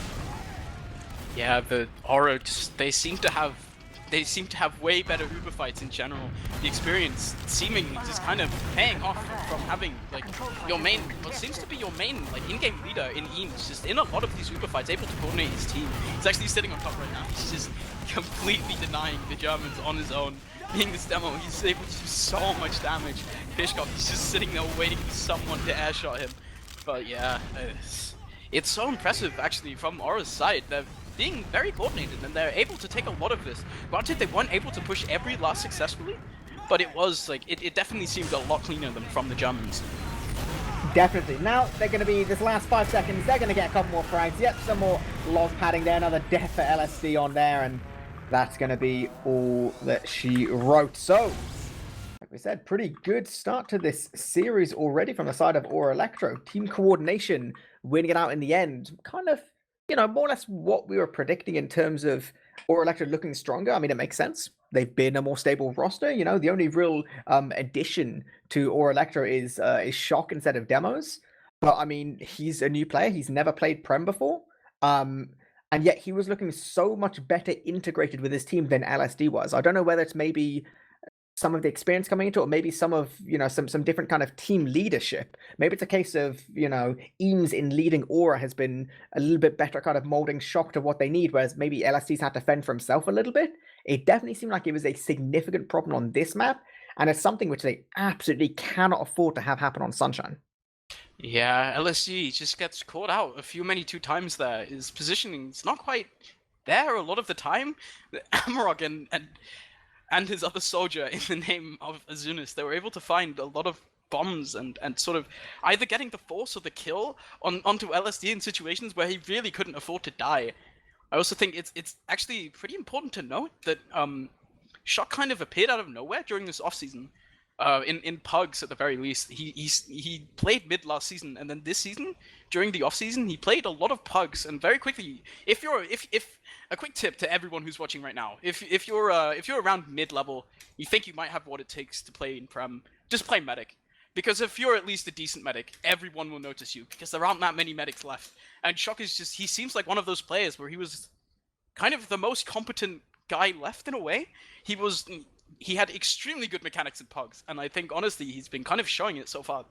Yeah, the Aura, they seem to have way better Uber fights in general. The experience seemingly just kind of paying off from having like your main, what seems to be your main like in-game leader in Eames, just in a lot of these Uber fights, able to coordinate his team. He's actually sitting on top right now. He's just completely denying the Germans on his own. Being this demo, he's able to do so much damage. Fishkoff, he's just sitting there waiting for someone to airshot him. But yeah, it's so impressive actually from Aura's side. They're being very coordinated and they're able to take a lot of this. Granted, they weren't able to push every last successfully, but it was like, it definitely seemed a lot cleaner than from the Germans.
Definitely. Now they're going to be, this last 5 seconds, they're going to get a couple more frags. Yep, some more log padding there, another death for LSD on there, and That's going to be all that she wrote. So, like we said, pretty good start to this series already from the side of Aura Electro. Team coordination winning it out in the end. Kind of, more or less what we were predicting in terms of Aura Electro looking stronger. I mean, it makes sense. They've been a more stable roster. The only real addition to Aura Electro is Shock instead of Demos. But I mean, he's a new player. He's never played Prem before. And yet he was looking so much better integrated with his team than LSD was. I don't know whether it's maybe some of the experience coming into it, or maybe some of some different kind of team leadership. Maybe it's a case of Eames in leading Aura has been a little bit better, kind of molding Shock to what they need, whereas maybe LSD's had to fend for himself a little bit. It definitely seemed like it was a significant problem on this map, and it's something which they absolutely cannot afford to have happen on Sunshine.
Yeah, LSG just gets caught out a few many 2 times there. His positioning's not quite there a lot of the time. Amarok and his other soldier in the name of Azunis, they were able to find a lot of bombs and sort of either getting the force or the kill onto LSD in situations where he really couldn't afford to die. I also think it's actually pretty important to note that Shock kind of appeared out of nowhere during this offseason. In Pugs at the very least, he played mid last season, and then this season during the off season he played a lot of Pugs. And very quickly, if a quick tip to everyone who's watching right now, if you're around mid level, you think you might have what it takes to play in Prem, just play medic. Because if you're at least a decent medic, everyone will notice you, because there aren't that many medics left. And Shock is he seems like one of those players where he was kind of the most competent guy left in a way. He had extremely good mechanics in Pugs, and I think honestly he's been kind of showing it so far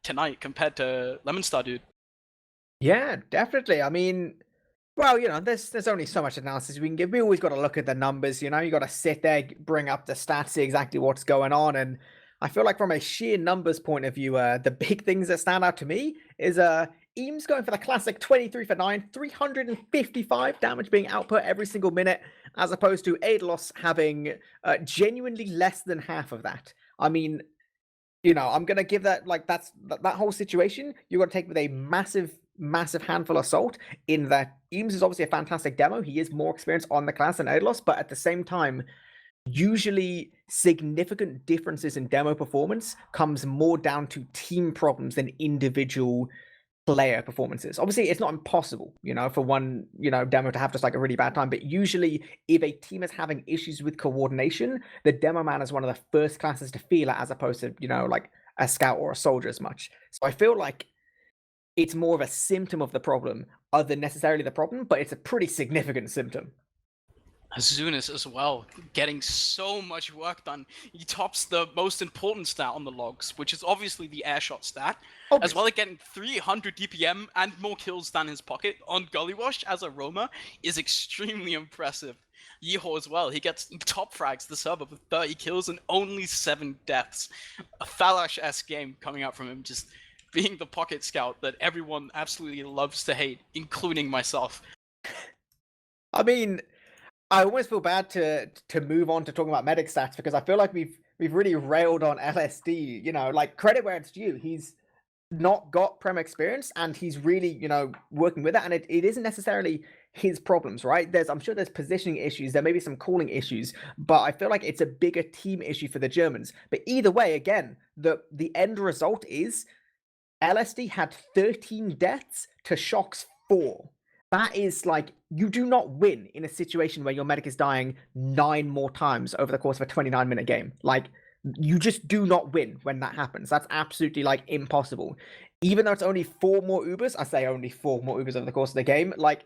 tonight compared to Lemonstar Dude.
Yeah, definitely. I mean, well, there's only so much analysis we can give. We always got to look at the numbers. You got to sit there, bring up the stats, see exactly what's going on. And I feel like from a sheer numbers point of view, the big things that stand out to me is Eames going for the classic 23 for 9, 355 damage being output every single minute, as opposed to Adelos having genuinely less than half of that. I mean, I'm gonna give that, like, that whole situation you got to take with a massive handful of salt. In that Eames is obviously a fantastic demo. He is more experienced on the class than Adelos, but at the same time, usually significant differences in demo performance comes more down to team problems than individual player performances. Obviously, it's not impossible, for one, demo to have just like a really bad time, but usually if a team is having issues with coordination, the demo man is one of the first classes to feel it, as opposed to, like a scout or a soldier as much. So I feel like it's more of a symptom of the problem other than necessarily the problem, but it's a pretty significant symptom.
Azunis as well, getting so much work done. He tops the most important stat on the logs, which is obviously the airshot stat, as well as getting 300 DPM and more kills than his pocket on Gully Wash as a roamer is extremely impressive. Yeehaw as well, he gets top frags the server with 30 kills and only 7 deaths. A Thalash-esque game coming out from him, just being the pocket scout that everyone absolutely loves to hate, including myself.
I mean, I almost feel bad to move on to talking about medic stats, because I feel like we've really railed on LSD. Like, credit where it's due. He's not got Prem experience, and he's really working with it. And it isn't necessarily his problems, right? I'm sure there's positioning issues. There may be some calling issues, but I feel like it's a bigger team issue for the Germans. But either way, again, the end result is LSD had 13 deaths to Shock's 4. That is like, you do not win in a situation where your medic is dying 9 more times over the course of a 29-minute game. Like, you just do not win when that happens. That's absolutely, like, impossible. Even though it's only 4 more Ubers, I say only 4 more Ubers over the course of the game, like,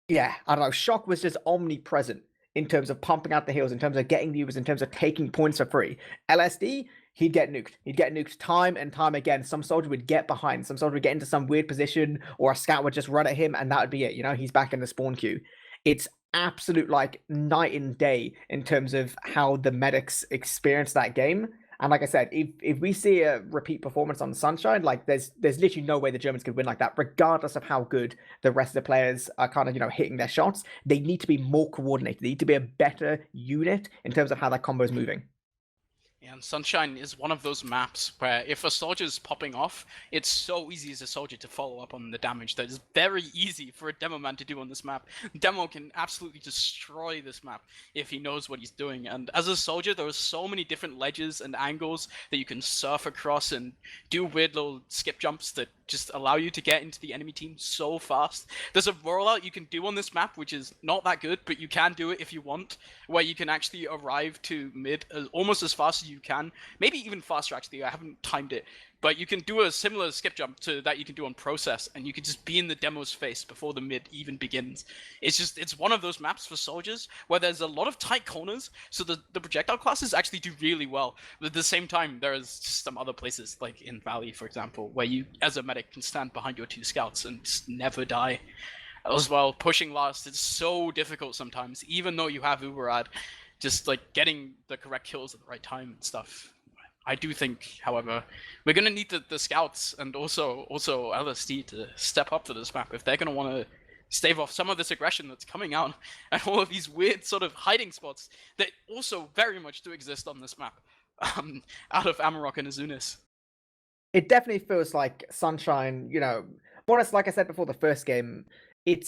yeah, I don't know, Shock was just omnipresent in terms of pumping out the heals, in terms of getting the Ubers, in terms of taking points for free. LSD, he'd get nuked. He'd get nuked time and time again. Some soldier would get behind. Some soldier would get into some weird position, or a scout would just run at him, and that would be it. He's back in the spawn queue. It's absolute, like, night and day in terms of how the medics experience that game. And like I said, if we see a repeat performance on Sunshine, like, there's literally no way the Germans could win like that, regardless of how good the rest of the players are kind of, hitting their shots. They need to be more coordinated. They need to be a better unit in terms of how that combo is moving.
Yeah, and Sunshine is one of those maps where if a soldier's popping off, it's so easy as a soldier to follow up on the damage that is very easy for a demo man to do on this map. Demo can absolutely destroy this map if he knows what he's doing, and as a soldier there are so many different ledges and angles that you can surf across and do weird little skip jumps that just allow you to get into the enemy team so fast. There's a rollout you can do on this map which is not that good, but you can do it if you want, where you can actually arrive to mid almost as fast as you can, maybe even faster actually. I haven't timed it, but you can do a similar skip jump to that you can do on process, and you can just be in the demo's face before the mid even begins. It's one of those maps for soldiers where there's a lot of tight corners, so the projectile classes actually do really well. But at the same time, there is just some other places like in Valley, for example, where you as a medic can stand behind your 2 scouts and just never die. As well, pushing last is so difficult sometimes, even though you have Uberad, just like getting the correct kills at the right time and stuff. I do think, however, we're gonna need the scouts and also LSD to step up to this map if they're gonna want to stave off some of this aggression that's coming out and all of these weird sort of hiding spots that also very much do exist on this map, out of Amarok and Azunis.
It definitely feels like Sunshine, you know, more or less, like I said before the first game, it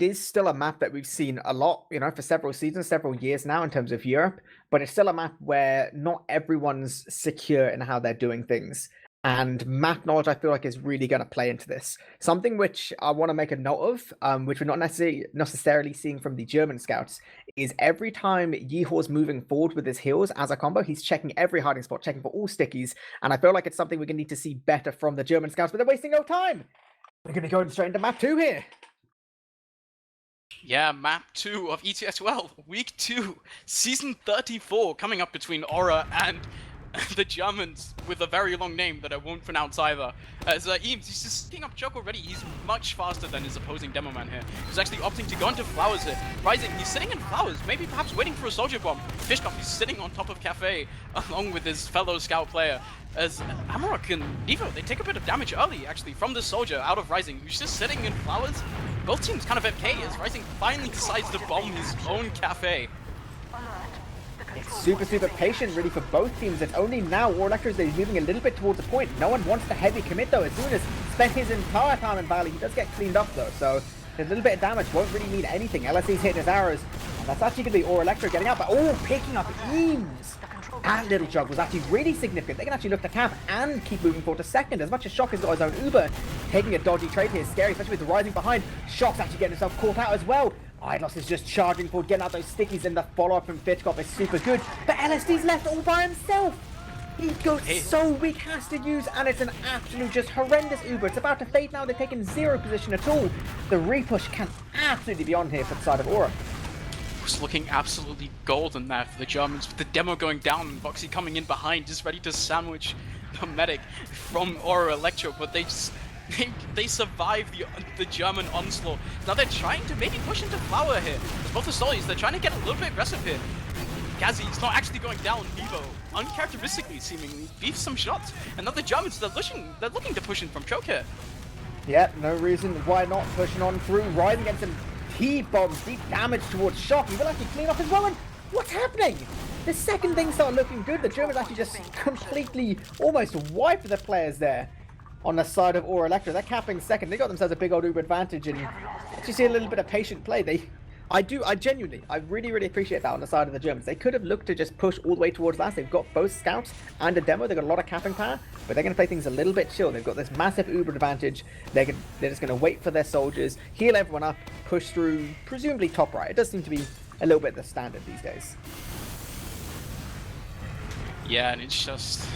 is still a map that we've seen a lot, you know, for several seasons, several years now in terms of Europe, but it's still a map where not everyone's secure in how they're doing things. And map knowledge, I feel like, is really going to play into this. Something which I want to make a note of, which we're not necessarily seeing from the German scouts, is every time Yehor's moving forward with his heals as a combo, he's checking every hiding spot, checking for all stickies. And I feel like it's something we're going to need to see better from the German scouts, but they're wasting no time. We're going to go straight into map 2 here.
Yeah, map 2 of ETF2L, week 2, season 34, coming up between Aura and the Germans with a very long name that I won't pronounce either. As Eames, he's just sticking up choke already. He's much faster than his opposing demo man here. He's actually opting to go into flowers here. Rising, he's sitting in flowers, maybe perhaps waiting for a soldier bomb. Fishkoff, he's sitting on top of Cafe along with his fellow scout player. As Amarok and Evo, they take a bit of damage early actually from this soldier out of Rising, who's just sitting in flowers. Both teams kind of FK as Rising finally decides to bomb his own Cafe.
It's super patient, really, for both teams. It's only now Warlector is moving a little bit towards the point. No one wants to heavy commit, though. As soon as spent his entire time in Valley, he does get cleaned up, though. So a little bit of damage won't really mean anything. LSD's hitting his arrows. And that's actually going to be Warlector getting out. But, oh, picking up Eames and Little Jug was actually really significant. They can actually look to camp and keep moving forward to second. As much as Shock has got his own Uber, taking a dodgy trade here is scary, especially with the Rising behind. Shock's actually getting himself caught out as well. Idlos is just charging forward, getting out those stickies, and the follow-up from Fitchkop is super good. But LSD's left all by himself. He goes so weak, has to use, and it's an absolute just horrendous Uber. It's about to fade now. They've taken 0 position at all. The repush can absolutely be on here for the side of Aura.
Was looking absolutely golden there for the Germans, with the demo going down and Voxy coming in behind, just ready to sandwich the medic from Aura Electro, but they survive the German onslaught. Now they're trying to maybe push into Flower here. As both the Solis, they're trying to get a little bit aggressive here. Gazi's not actually going down. Evo, uncharacteristically seemingly, beefs some shots. And now the Germans, they're looking to push in from choke here.
Yeah, no reason why not, pushing on through. Riding against some T-bombs, deep damage towards Shock. He will actually clean up as well, and what's happening? The second thing started looking good. The Germans actually just completely almost wiped the players there on the side of Aura Electro. They're capping second. They got themselves a big old Uber advantage, and you see a little bit of patient play. I really appreciate that on the side of the Germans. They could have looked to just push all the way towards last. They've got both scouts and a demo. They've got a lot of capping power, but they're going to play things a little bit chill. They've got this massive Uber advantage. They're just going to wait for their soldiers, heal everyone up, push through, presumably top right. It does seem to be a little bit the standard these days.
Yeah, and it's just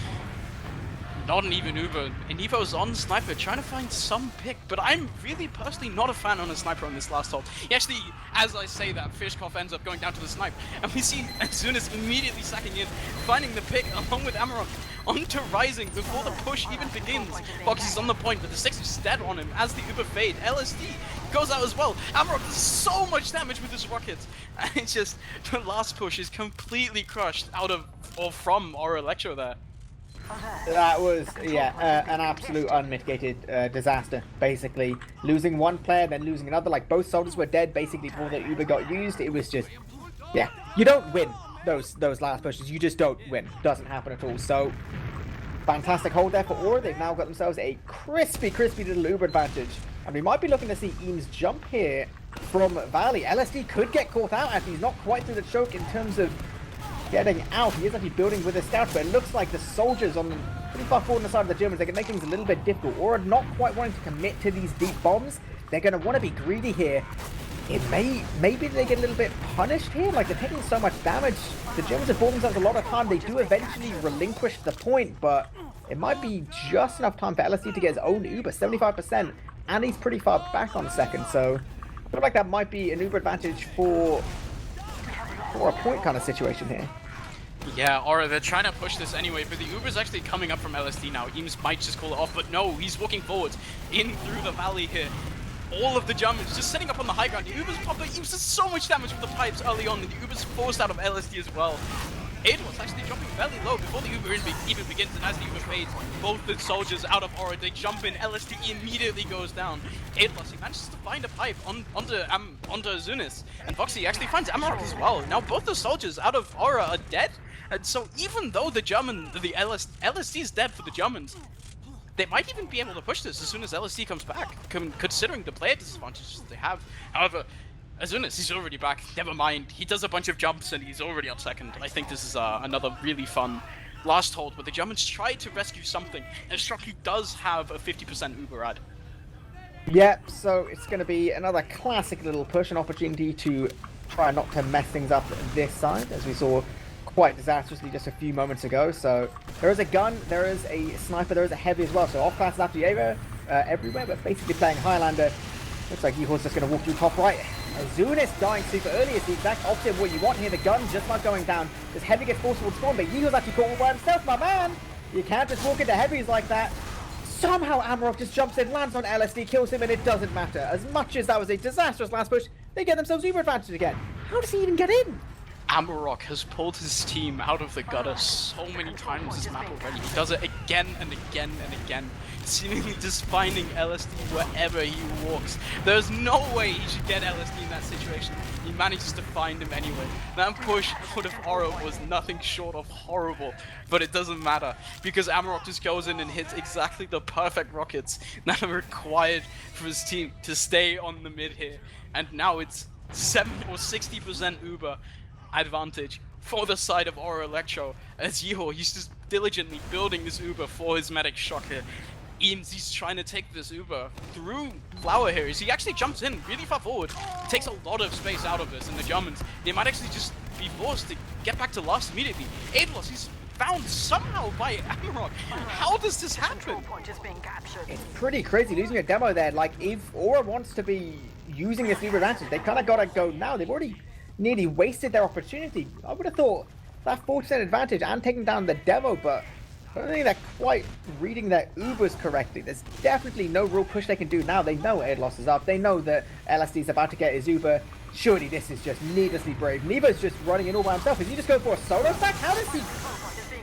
not an even Uber. And Evo's on Sniper, trying to find some pick, but I'm really personally not a fan on a Sniper on this last hold. He actually, as I say that, Fishkoff ends up going down to the Snipe, and we see Azunis immediately sacking in, finding the pick along with Amarok onto Rising before the push even begins. Foxy's on the point, but the 6 is dead on him as the Uber fade. LSD goes out as well. Amarok does so much damage with his rockets, and it's just, the last push is completely crushed out of, or from Aura Electro there.
That was, yeah, an absolute unmitigated disaster, basically. Losing one player, then losing another. Like, both soldiers were dead, basically, before the Uber got used. It was just, yeah. You don't win those last pushes, you just don't win. Doesn't happen at all. So fantastic hold there for Aura. They've now got themselves a crispy little Uber advantage. And we might be looking to see Eames jump here from Valley. LSD could get caught out as he's not quite through the choke in terms of getting out. He is actually building with his scout, but it looks like the soldiers on pretty far forward on the side of the Germans, they can make things a little bit difficult. Aura not quite wanting to commit to these deep bombs. They're going to want to be greedy here. Maybe they get a little bit punished here. Like, they're taking so much damage. The Germans have bought themselves a lot of time. They do eventually relinquish the point, but it might be just enough time for LSD to get his own Uber, 75%, and he's pretty far back on second. So I feel like that might be an Uber advantage for a point kind of situation here.
Yeah, Aura, they're trying to push this anyway, but the Uber's actually coming up from LSD now. Eames might just call it off, but no, he's walking forwards in through the valley here. All of the Germans just setting up on the high ground. The Uber's popped. He uses so much damage with the pipes early on, and the Uber's forced out of LSD as well. Aidwas actually jumping fairly low before the Uber even begins, and as the Uber fades, both the soldiers out of Aura, they jump in. LSD immediately goes down. Aidwas, he manages to find a pipe onto Zunis, and Foxy actually finds Amarok as well. Now both the soldiers out of Aura are dead, and so even though the LSD is dead for the Germans, they might even be able to push this as soon as LSD comes back, considering the player disadvantages they have. However, as soon as he's already back, never mind. He does a bunch of jumps and he's already on second. I think this is another really fun last hold where the Germans try to rescue something, and Strucky does have a 50% Uber ad.
Yep, so it's going to be another classic little push, an opportunity to try not to mess things up this side, as we saw quite disastrously just a few moments ago. So there is a gun, there is a sniper, there is a heavy as well. So off class after everywhere, but basically playing Highlander. Looks like Yeehaw's just going to walk through top right. Zunis dying super early is the exact opposite of what you want here. The gun's just not going down. This heavy gets forced towards spawn, but Yeehaw's actually caught all by himself, my man. You can't just walk into heavies like that. Somehow Amarok just jumps in, lands on LSD, kills him, and it doesn't matter. As much as that was a disastrous last push, they get themselves Uber advantage again. How does he even get in?
Amarok has pulled his team out of the gutter so many times this map already. He does it again and again and again, seemingly just finding LSD wherever he walks. There's no way he should get LSD in that situation. He manages to find him anyway. That push out of Aura was nothing short of horrible, but it doesn't matter because Amarok just goes in and hits exactly the perfect rockets that are required for his team to stay on the mid here. And now it's 70 or 60% Uber advantage for the side of Aura Electro, as Yeehaw, he's just diligently building this Uber for his medic shock here. Eames, he's trying to take this Uber through Flower here. He actually jumps in really far forward. It takes a lot of space out of this, and the Germans, they might actually just be forced to get back to last immediately. Aidlos, he's found somehow by Amarok. How does this happen?
It's pretty crazy losing a demo there. Like, if Aura wants to be using this Uber advantage, they kind of got to go now. They've already nearly wasted their opportunity. I would have thought that 40% advantage and taking down the demo, but I don't think they're quite reading their Ubers correctly. There's definitely no real push they can do now. They know Aidlos is up. They know that LSD is about to get his Uber. Surely this is just needlessly brave. Nevo's just running in all by himself. Is he just going for a solo stack? How does he...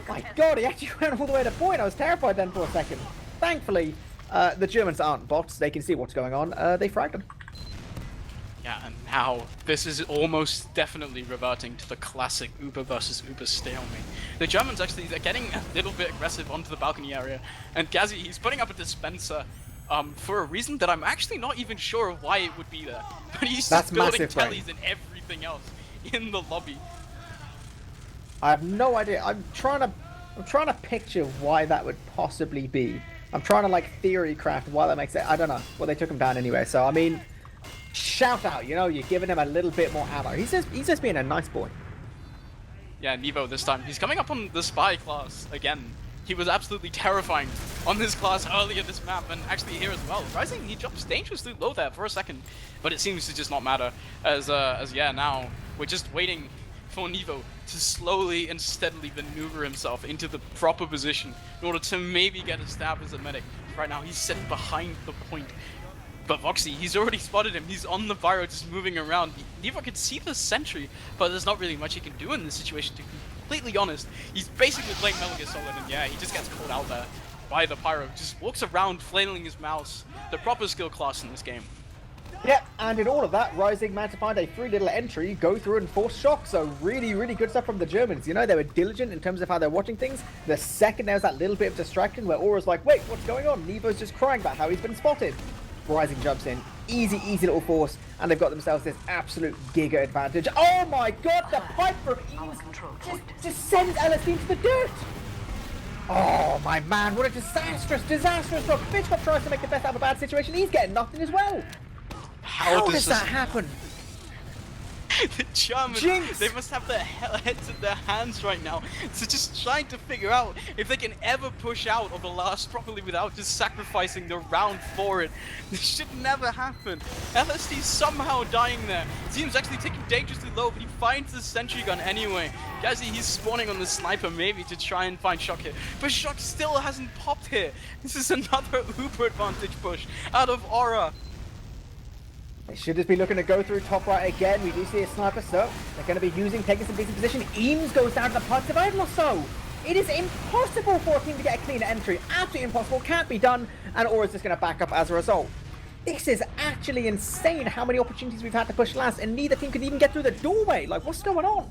My god, he actually went all the way to point. I was terrified then for a second. Thankfully, the Germans aren't bots. They can see what's going on. They fragged him.
Yeah, and now this is almost definitely reverting to the classic Uber versus Uber stalemate. The Germans actually, they're getting a little bit aggressive onto the balcony area, and Gazi, he's putting up a dispenser for a reason that I'm actually not even sure of why it would be there. But he's just building tellies and everything else in the lobby.
I have no idea. I'm trying to picture why that would possibly be. I'm trying to like theory craft why that makes it. I don't know. Well, they took him down anyway, so I mean, shout out, you know, you're giving him a little bit more ammo. He's just being a nice boy.
Yeah, Nevo this time. He's coming up on the spy class again. He was absolutely terrifying on this class earlier this map, and actually here as well. Rising, he jumps dangerously low there for a second, but it seems to just not matter. As yeah, now we're just waiting for Nevo to slowly and steadily maneuver himself into the proper position in order to maybe get a stab as a medic. Right now, he's sitting behind the point. But Voxy, he's already spotted him. He's on the Viro just moving around. Nevo can see the sentry, but there's not really much he can do in this situation, to be completely honest. He's basically playing Metal Gear Solid, and yeah, he just gets caught out there by the Pyro. Just walks around flailing his mouse. The proper skill class in this game.
Yep, and in all of that, Rising managed to find a free little entry, go through and force shock. So really, really good stuff from the Germans. You know, they were diligent in terms of how they're watching things. The second there was that little bit of distraction where Aura's like, wait, what's going on? Nevo's just crying about how he's been spotted. Rising jumps in. Easy, easy little force. And they've got themselves this absolute giga advantage. Oh my god, the fight from Eames just sends LSD into the dirt. Oh my man, what a disastrous rock. Fishcop tries to make the best out of a bad situation. He's getting nothing as well. How does that happen?
The Germans,
Jinx!
they must have their heads in their hands right now. So just trying to figure out if they can ever push out of the last properly without just sacrificing the round for it. This should never happen. LSD somehow dying there. Seems actually taking dangerously low, but he finds the sentry gun anyway. Guys, he's spawning on the sniper maybe to try and find Shock here. But Shock still hasn't popped here. This is another uber advantage push out of Aura.
They should just be looking to go through top right again. We do see a sniper, so they're going to be taking some decent position. Eames goes down to the parts of Idol, so it is impossible for a team to get a cleaner entry. Absolutely impossible, can't be done, and Aura's just going to back up as a result. This is actually insane how many opportunities we've had to push last, and neither team could even get through the doorway. Like, what's going on?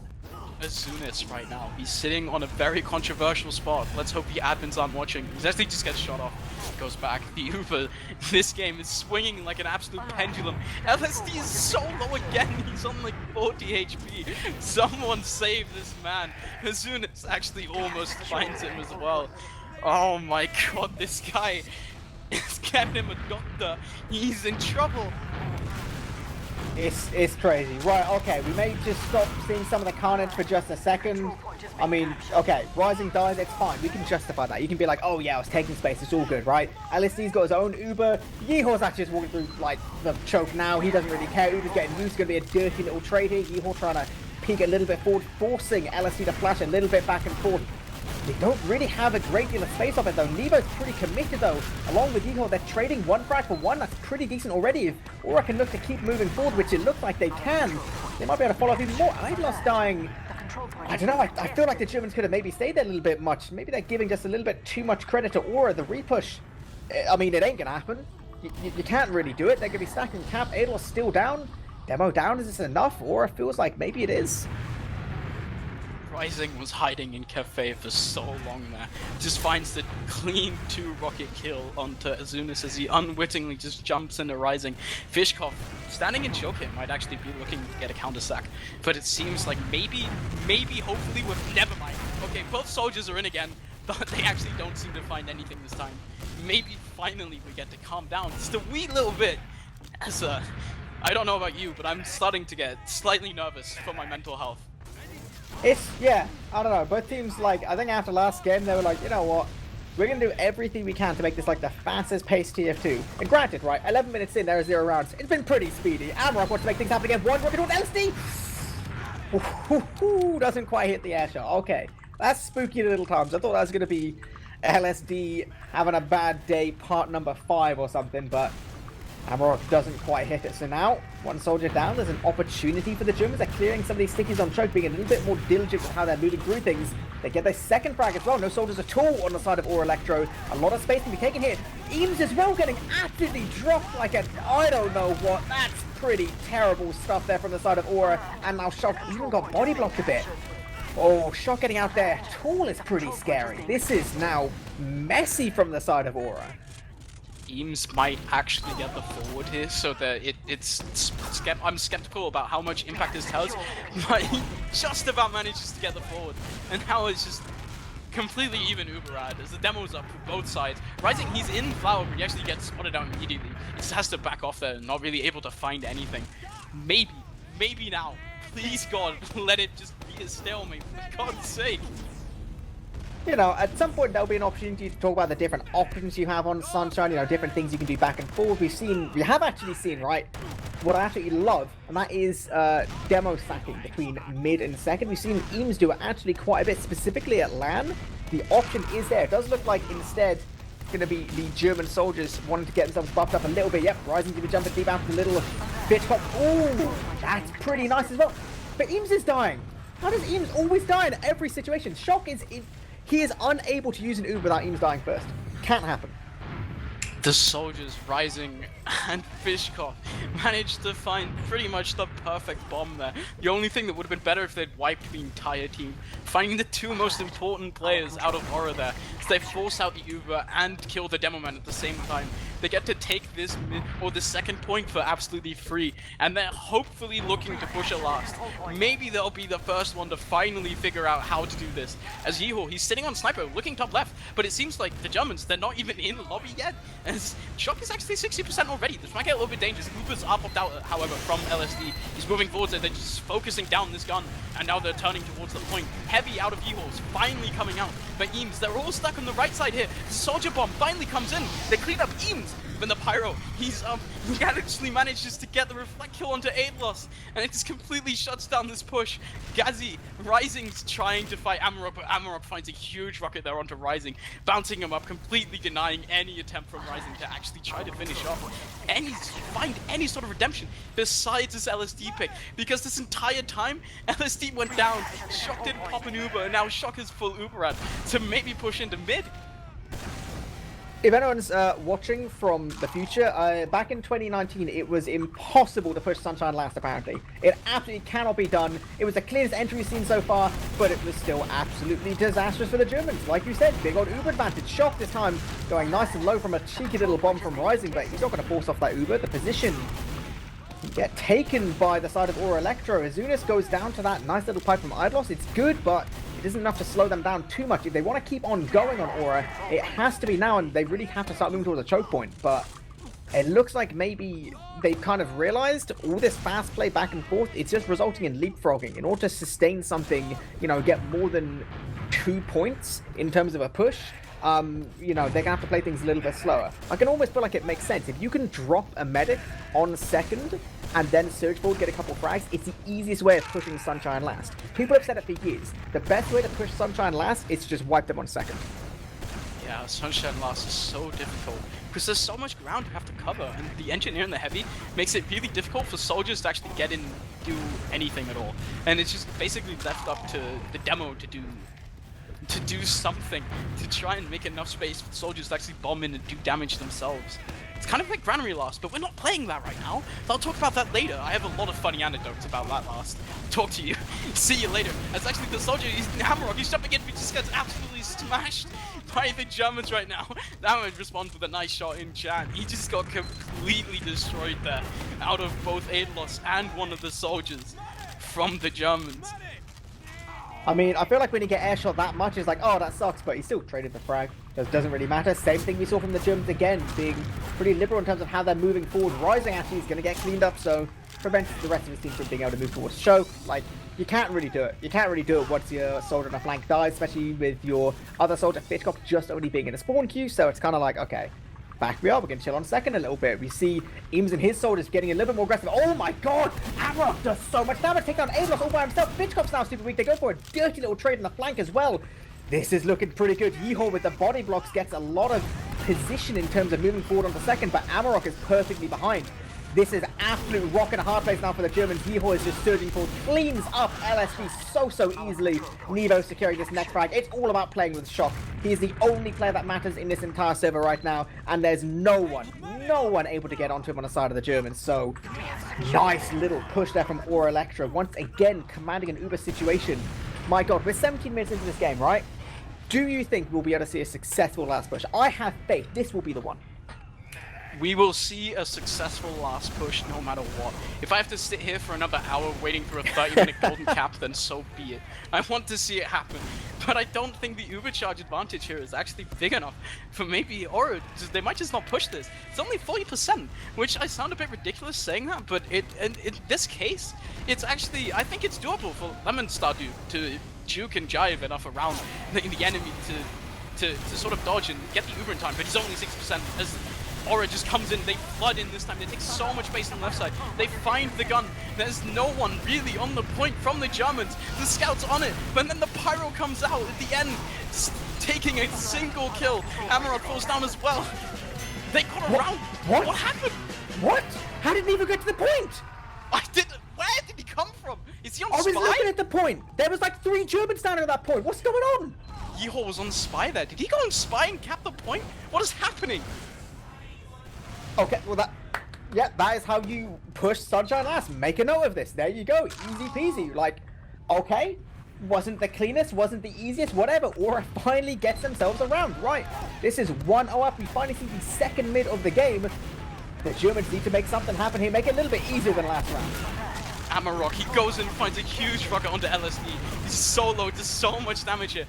Azunis right now, he's sitting on a very controversial spot. Let's hope the admins aren't watching. He actually just gets shot off. Goes back. The Uber, this game is swinging like an absolute pendulum. LSD is so low again. He's on like 40 HP. Someone save this man. Azunis actually almost finds him as well. Oh my god, this guy is getting him a doctor. He's in trouble.
It's crazy. Right, okay, we may just stop seeing some of the carnage for just a second. I mean, okay, Rising dies, it's fine. We can justify that. You can be like, oh yeah, I was taking space, it's all good, right? LSD's got his own Uber. Yeehaw's actually just walking through, like, the choke now. He doesn't really care. Uber's getting used. It's going to be a dirty little trade here. Yeehaw trying to peek a little bit forward, forcing LSD to flash a little bit back and forth. They don't really have a great deal of space off it though. Nevo's pretty committed though. Along with Yeehaw, they're trading one frag for one. That's pretty decent already. If Aura can look to keep moving forward, which it looks like they can, they might be able to follow up even more. Idlos dying. I don't know, I feel like the Germans could have maybe stayed there a little bit much. Maybe they're giving just a little bit too much credit to Aura. The repush, I mean, it ain't gonna happen. You can't really do it. They're gonna be stacking cap. Adol's still down. Demo down, is this enough? Aura feels like maybe it is.
Rising was hiding in Cafe for so long there. Just finds the clean 2 rocket kill onto Azunis as he unwittingly just jumps into Rising. Fishkov, standing in choke hit, might actually be looking to get a counter sack. But it seems like maybe, hopefully with... Never mind. Okay, both soldiers are in again, but they actually don't seem to find anything this time. Maybe finally we get to calm down just a wee little bit. As I don't know about you, but I'm starting to get slightly nervous for my mental health.
Yeah, I don't know, both teams, like, I think after last game, they were like, you know what, we're going to do everything we can to make this, like, the fastest paced TF2. And granted, right, 11 minutes in, there are 0 rounds. It's been pretty speedy. Amrock wants to make things happen again. One rocket with LSD! Doesn't quite hit the air shot. Okay, that's spooky little times. I thought that was going to be LSD having a bad day, part number 5 or something, but Amarok doesn't quite hit it. So now, one soldier down, there's an opportunity for the Germans. They're clearing some of these stickies on choke, being a little bit more diligent with how they're moving through things. They get their second frag as well. No soldiers at all on the side of Aura Electro. A lot of space can be taken here. Eames as well getting absolutely dropped like a... I don't know what. That's pretty terrible stuff there from the side of Aura. And now Shock even got body blocked a bit. Oh, Shock getting out there tall is pretty scary. This is now messy from the side of Aura.
Eames might actually get the forward here, so that I'm skeptical about how much impact this tells, but he just about manages to get the forward, and now it's just completely even Uberad as the demo's up for both sides. Rising, he's in Flower, but he actually gets spotted out immediately. He just has to back off there, not really able to find anything. Maybe now, please God, let it just be a stalemate, for God's sake.
You know, at some point there'll be an opportunity to talk about the different options you have on Sunshine, you know, different things you can do back and forth. We have actually seen, right, what I absolutely love, and that is demo stacking between mid and second. We've seen Eames do it actually quite a bit, specifically at LAN. The option is there. It does look like instead it's going to be the German soldiers wanting to get themselves buffed up a little bit. Yep, Rising going to jump deep out the little bitch cop. Ooh, that's pretty nice as well. But Eames is dying. How does Eames always die in every situation? Shock is... He is unable to use an Uber without Eames dying first. Can't happen.
The soldiers rising and Fishkoff managed to find pretty much the perfect bomb there. The only thing that would have been better if they'd wiped the entire team. Finding the two most important players out of Aura there. So they force out the Uber and kill the demo man at the same time. They get to take this the second point for absolutely free, and they're hopefully looking to push it last. Maybe they'll be the first one to finally figure out how to do this. As Yeehaw, he's sitting on sniper, looking top left, but it seems like the Germans, they're not even in the lobby yet. As Shock is actually 60% already. This might get a little bit dangerous. Uber's are popped out, however, from LSD. He's moving forwards and they're just focusing down this gun, and now they're turning towards the point. Heavy out of Yeehaw's finally coming out, but Eames, they're all stuck on the right side here. Soldier bomb finally comes in. They clean up Eames. But the Pyro, he actually manages to get the reflect kill onto Aidlos, and it just completely shuts down this push. Gazi, Rising's trying to fight Amarok, but Amarok finds a huge rocket there onto Rising, bouncing him up, completely denying any attempt from Rising to actually try to finish off find any sort of redemption besides this LSD pick, because this entire time, LSD went down, Shock didn't pop an Uber, and now Shock is full Uber ad to maybe push into mid.
If anyone's watching from the future, back in 2019, it was impossible to push Sunshine last, apparently. It absolutely cannot be done. It was the cleanest entry we've seen so far, but it was still absolutely disastrous for the Germans. Like you said, big old Uber advantage. Shock this time going nice and low from a cheeky little bomb from Rising, but he's not going to force off that Uber. The position get taken by the side of Aura Electro. Azunis goes down to that nice little pipe from Idlos. It's good, but it isn't enough to slow them down too much. If they want to keep on going on Aura, it has to be now, and they really have to start moving towards a choke point. But it looks like maybe they've kind of realized all this fast play back and forth, it's just resulting in leapfrogging. In order to sustain something, you know, get more than 2 points in terms of a push, you know, they're gonna have to play things a little bit slower. I can almost feel like it makes sense. If you can drop a medic on second and then surge forward, get a couple frags, it's the easiest way of pushing Sunshine last. People have said it for years. The best way to push Sunshine last is to just wipe them on second.
Yeah, Sunshine last is so difficult because there's so much ground you have to cover, and the Engineer and the Heavy makes it really difficult for soldiers to actually get in and do anything at all. And it's just basically left up to the demo to do something, to try and make enough space for soldiers to actually bomb in and do damage themselves. It's kind of like Granary last, but we're not playing that right now. I'll talk about that later. I have a lot of funny anecdotes about that last. Talk to you. See you later. As actually the soldier, he's Hammerrock, he's jumping in, but just gets absolutely smashed by the Germans right now. Damage responds with a nice shot in chat. He just got completely destroyed there, out of both Aidlos and one of the soldiers from the Germans.
I mean, I feel like when you get airshot that much, it's like, oh, that sucks, but he still traded the frag. Just doesn't really matter. Same thing we saw from the Germans again, being pretty liberal in terms of how they're moving forward. Rising actually is going to get cleaned up, so prevents the rest of his team from being able to move towards Show. Like, you can't really do it. You can't really do it once your soldier on a flank dies, especially with your other soldier, Fishkoff, just only being in a spawn queue, so it's kind of like, okay, back we are, we're going to chill on second a little bit. We see Eames and his soldiers getting a little bit more aggressive. Oh my god! Amarok does so much damage, take down Aidlos all by himself. Fishkoff's now super weak. They go for a dirty little trade in the flank as well. This is looking pretty good. Yeehaw with the body blocks gets a lot of position in terms of moving forward onto second, but Amarok is perfectly behind. This is absolute rock and a hard place now for the Germans. Yeehaw is just surging forward, cleans up LSD so easily. Nevo securing this next frag. It's all about playing with Shock. He is the only player that matters in this entire server right now, and there's no one able to get onto him on the side of the Germans. So, nice little push there from Aura Electra. Once again, commanding an Uber situation. My god, we're 17 minutes into this game, right? Do you think we'll be able to see a successful last push? I have faith. This will be the one.
We will see a successful last push no matter what. If I have to sit here for another hour waiting for a 30-minute golden cap, then so be it. I want to see it happen. But I don't think the Ubercharge advantage here is actually big enough for maybe Aura. They might just not push this. It's only 40%, which I sound a bit ridiculous saying that, but in this case, it's actually, I think it's doable for Lemon Stardew to juke and jive enough around the enemy to sort of dodge and get the Uber in time, but he's only 6% as Aura just comes in, they flood in this time, they take so much space on the left side, they find the gun, there's no one really on the point from the Germans, the scout's on it, but then the Pyro comes out at the end, taking a single kill, Amarok falls down as well, they got around, what happened?
What? How did he even get to the point?
Where did he come from? Is he on
I
spy?
was looking at the point, there was like 3 Germans down at that point, what's going on?
Yeehaw was on spy there, did he go on spy and cap the point? What is happening?
Okay, well that is how you push Sunshine last. Make a note of this. There you go. Easy peasy. Like, okay, wasn't the cleanest, wasn't the easiest, whatever. Aura finally gets themselves around. Right, this is 1-0 up. We finally see the second mid of the game. The Germans need to make something happen here. Make it a little bit easier than last round.
Amarok, he goes in, finds a huge rocket onto LSD. He's so low, does so much damage here.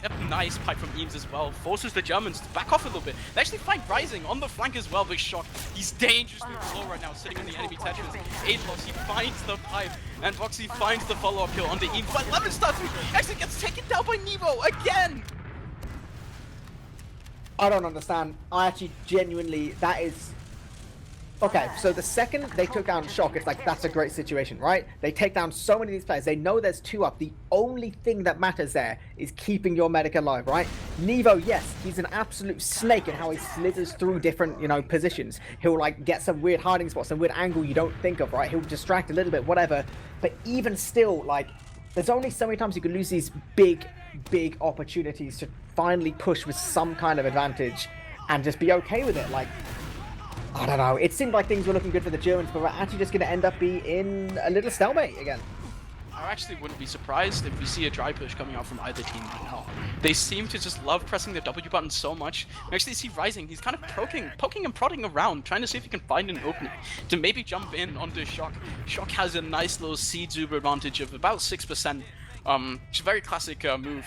A nice pipe from Eames as well. Forces the Germans to back off a little bit. They actually find Rising on the flank as well, but Shock. He's dangerously slow right now, sitting on the enemy Tetris. Aidlos, he finds the pipe, and Roxy finds the follow-up kill onto Eames. But Lemon Star 3 actually gets taken down by Nevo again!
I don't understand. I actually genuinely, that is... Okay, so the second they took down Shock, it's like, that's a great situation, right? They take down so many of these players. They know there's 2 up. The only thing that matters there is keeping your medic alive, right? Nevo, yes, he's an absolute snake in how he slithers through different, positions. He'll, like, get some weird hiding spots, some weird angle you don't think of, right? He'll distract a little bit, whatever. But even still, like, there's only so many times you can lose these big opportunities to finally push with some kind of advantage and just be okay with it. Like, I don't know. It seemed like things were looking good for the Germans, but we're actually just going to end up being in a little stalemate again.
I actually wouldn't be surprised if we see a dry push coming out from either team right now. They seem to just love pressing the W button so much. We actually see Rising. He's kind of poking and prodding around, trying to see if he can find an opening to maybe jump in onto Shock. Shock has a nice little Seeds Uber advantage of about 6%. It's a very classic move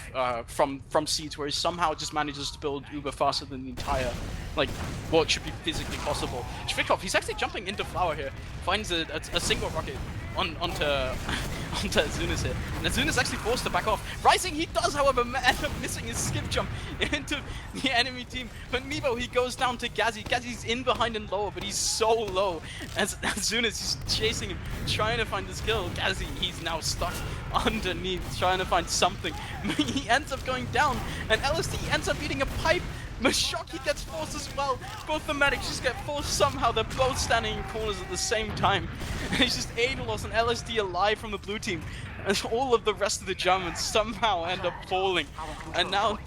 from Seeds, where he somehow just manages to build Uber faster than the entire, like, what should be physically possible. Shvikov, he's actually jumping into Flower here, finds a single rocket onto Azunas here, and Azunas actually forced to back off. Rising, he does, however, end up missing his skip jump into the enemy team, but Nevo, he goes down to Gazi. Gazi's in behind and lower, but he's so low. As Azunas, he's chasing him, trying to find this kill. Gazi, he's now stuck underneath, trying to find something. He ends up going down, and LSD ends up eating a pipe. Mashoki gets forced as well. Both the medics just get forced somehow. They're both standing in corners at the same time. It's just Aidlos and LSD alive from the blue team. And all of the rest of the Germans somehow end up falling. And now,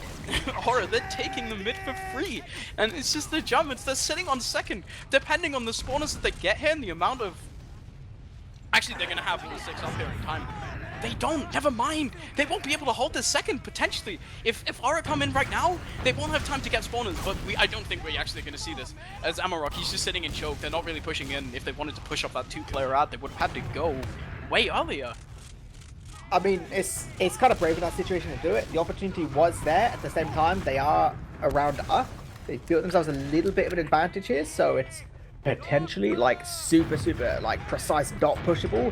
Horror, they're taking the mid for free. And it's just the Germans, they're sitting on second. Depending on the spawners that they get here and the amount of... Actually, they're going to have all 6 up here in time. They don't, never mind. They won't be able to hold this second, potentially. If Aura come in right now, they won't have time to get spawners, but I don't think we're actually going to see this. As Amarok, he's just sitting in choke. They're not really pushing in. If they wanted to push up that 2-player ad, they would have had to go way earlier.
I mean, it's kind of brave in that situation to do it. The opportunity was there. At the same time, they are around us. They built themselves a little bit of an advantage here, so it's potentially, like, super, like, precise dot pushable.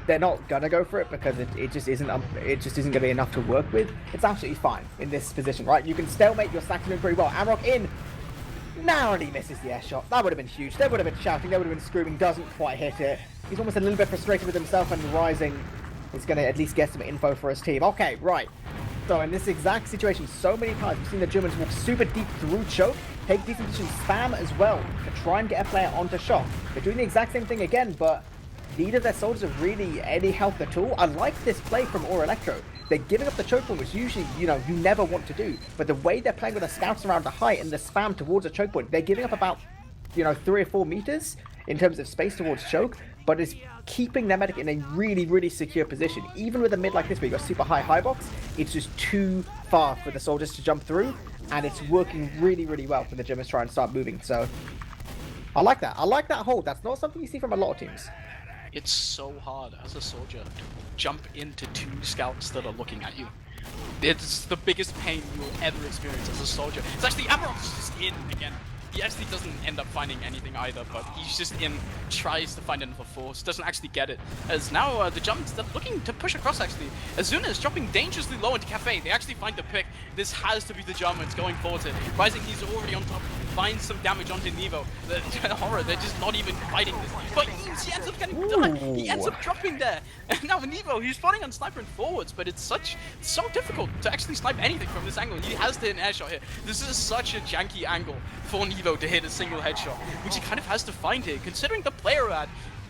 They're not gonna go for it because it just isn't gonna be enough to work with. It's absolutely fine in this position, right? You can stalemate your stacks doing pretty well. Amarok in, narrowly misses the air shot. That would have been huge. They would have been shouting, they would have been screaming, doesn't quite hit it. He's almost a little bit frustrated with himself, and Rising is gonna at least get some info for his team. Okay, right. So in this exact situation, so many times we've seen the Germans walk super deep through choke, take decent positions, spam as well to try and get a player onto Shock. They're doing the exact same thing again, but neither of their soldiers have really any health at all. I like this play from Elektro. They're giving up the choke point, which usually, you never want to do. But the way they're playing with the scouts around the height and the spam towards a choke point, they're giving up about, 3 or 4 meters in terms of space towards choke, but it's keeping their medic in a really secure position. Even with a mid like this, where you've got super high box, it's just too far for the soldiers to jump through, and it's working really well for the Germans trying to start moving. So I like that. I like that hold. That's not something you see from a lot of teams.
It's so hard as a soldier to jump into 2 scouts that are looking at you. It's the biggest pain you will ever experience as a soldier. It's actually Amarok's just in again. He actually doesn't end up finding anything either, but he's just in, tries to find another force, doesn't actually get it. As now the Germans, they're looking to push across actually. Azuna is dropping dangerously low into Cafe. They actually find the pick. This has to be the Germans going forward here. Rising, he's already on top, finds some damage onto Nevo. The Horror, they're just not even fighting this. But he ends up getting done. He ends up dropping there. And now Nevo, he's spotting on sniper and forwards, but it's so difficult to actually snipe anything from this angle. He has to hit an air shot here. This is such a janky angle for Nevo to hit a single headshot, which he kind of has to find here, considering the player ad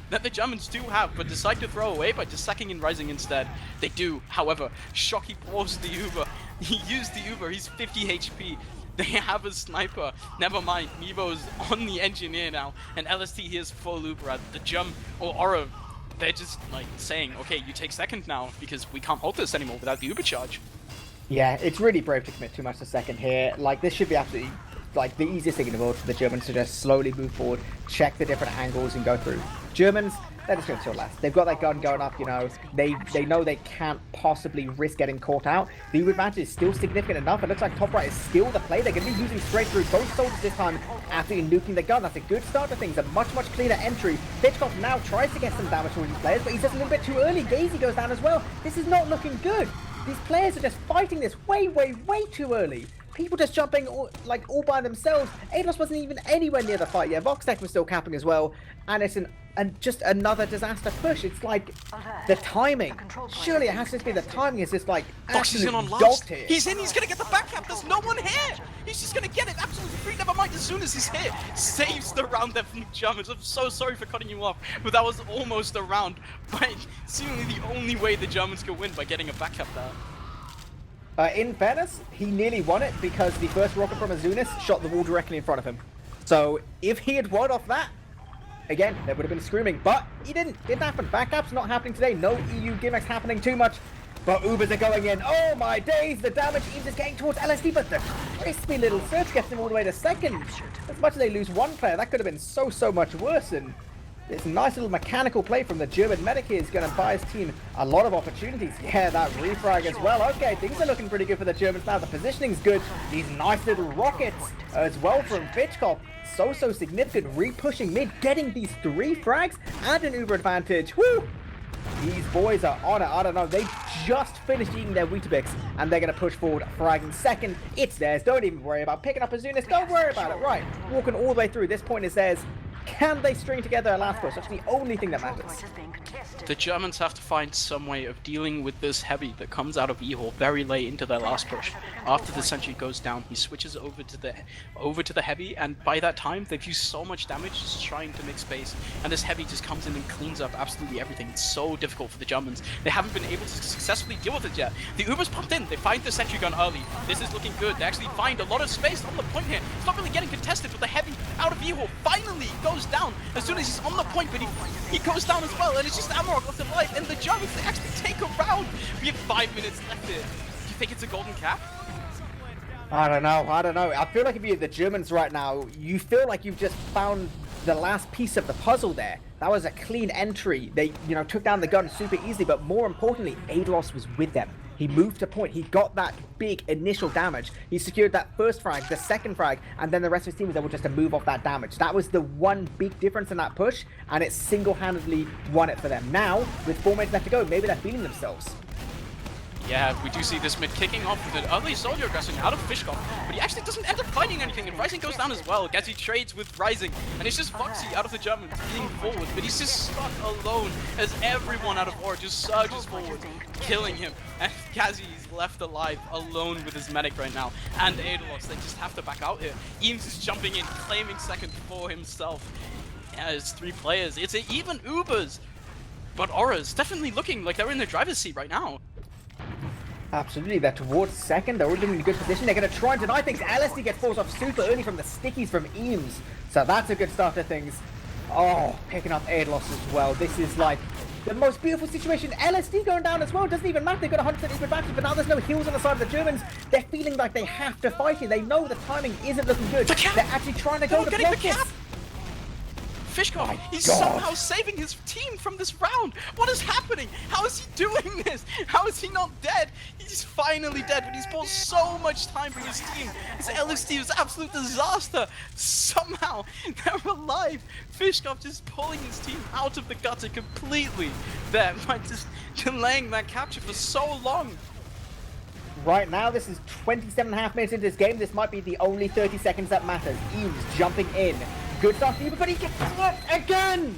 that the Germans do have, but decide to throw away by just sacking in Rising instead. They do, however. Shocky paused the Uber. He used the Uber, he's 50 HP. They have a sniper. Never mind. Meebo's on the engineer now, and LST here's full Uber at the jump. Or Aura, they're just like saying, okay, you take second now because we can't hold this anymore without the Uber charge.
Yeah, it's really brave to commit too much to second here. Like, this should be absolutely, like, the easiest thing in the world for the Germans to just slowly move forward, check the different angles, and go through. Germans, they're just going to chill last. They've got that gun going up, you know. They know they can't possibly risk getting caught out. The Uber advantage is still significant enough. It looks like top right is still the play. They're going to be using straight through both soldiers this time, absolutely nuking the gun. That's a good start to things. A much cleaner entry. Fitchkoff now tries to get some damage from these players, but he's just a little bit too early. Gazy goes down as well. This is not looking good. These players are just fighting this way too early. People just jumping all by themselves. adelos wasn't even anywhere near the fight yet. Voxtech was still capping as well. And it's just another disaster push. It's like the timing. Surely it has to be the timing is just like
Fox is in on last. He's in, he's gonna get the back cap. There's no one here. He's just gonna get it absolutely free. Never mind, as soon as he's here. Saves the round there from the Germans. I'm so sorry for cutting you off, but that was almost a round. But seemingly the only way the Germans could win by getting a back cap there.
In fairness, he nearly won it because the first rocket from Azunis shot the wall directly in front of him. So if he had won off that, again, there would have been screaming, but he didn't. Didn't happen. Backup's not happening today. No EU gimmicks happening too much. But Ubers are going in. Oh my days, the damage Eames is getting towards LSD, but the crispy little search gets him all the way to second. As much as they lose one player, that could have been so much worse. And this nice little mechanical play from the German medic here is going to buy his team a lot of opportunities. Yeah, that refrag as well. Okay, things are looking pretty good for the Germans now. The positioning's good. These nice little rockets as well from Fitchkoff. So significant. Re-pushing mid, getting these 3 frags and an Uber advantage. Woo! These boys are on it. I don't know. They just finished eating their Weetabix and they're going to push forward. Fragging second. It's theirs. Don't even worry about picking up Azunis. Don't worry about it. Right. Walking all the way through. This point is theirs. Can they string together a last push? That's the only thing that matters.
The Germans have to find some way of dealing with this heavy that comes out of E-Hall very late into their last push. After the sentry goes down, he switches over to the heavy, and by that time they've used so much damage just trying to make space, and this heavy just comes in and cleans up absolutely everything. It's so difficult for the Germans. They haven't been able to successfully deal with it yet. The Uber's pumped in. They find the sentry gun early. This is looking good. They actually find a lot of space on the point here. It's not really getting contested, but the heavy out of E-Hall finally goes down as soon as he's on the point, but he goes down as well, and it's just Amarok left alive, and the Germans, they actually take a round. We have 5 minutes left here. Do you think it's a golden cap?
I don't know. I feel like if you're the Germans right now, you feel like you've just found the last piece of the puzzle there. That was a clean entry. They, took down the gun super easily, but more importantly, adelos was with them. He moved to point. He got that big initial damage. He secured that first frag, the second frag, and then the rest of his team was able just to move off that damage. That was the one big difference in that push, and it single-handedly won it for them. Now, with 4 minutes left to go, maybe they're feeling themselves.
Yeah, we do see this mid kicking off with an early soldier aggression out of Fishkoff, but he actually doesn't end up fighting anything, and Rising goes down as well. Gazi trades with Rising, and it's just Foxy out of the Germans leaning forward, but he's just stuck alone as everyone out of Aura just surges forward, killing him, and Gazi is left alive, alone with his medic right now, and adelos, they just have to back out here. Eames is jumping in, claiming second for himself. Yeah, it's 3 players, it's even Ubers, but Aura's definitely looking like they're in the driver's seat right now.
Absolutely, they're towards second. They're already in a good position. They're going to try and deny things. LSD gets forced off super early from the stickies from Eames. So that's a good start to things. Oh, picking up adelos as well. This is like the most beautiful situation. LSD going down as well. Doesn't even matter. They've got 100% equal advantage, but now there's no heals on the side of the Germans. They're feeling like they have to fight here. They know the timing isn't looking good. They're actually trying to go to block this.
Fishkoff, he's somehow saving his team from this round. What is happening? How is he doing this? How is he not dead? He's finally dead, but he's bought so much time for his team. His LSD was an absolute disaster. Somehow, they're alive. Fishkoff just pulling his team out of the gutter completely there by just delaying that capture for so long.
Right now, this is 27.5 minutes into this game. This might be the only 30 seconds that matters. Eames jumping in. Good start, but he gets blocked again!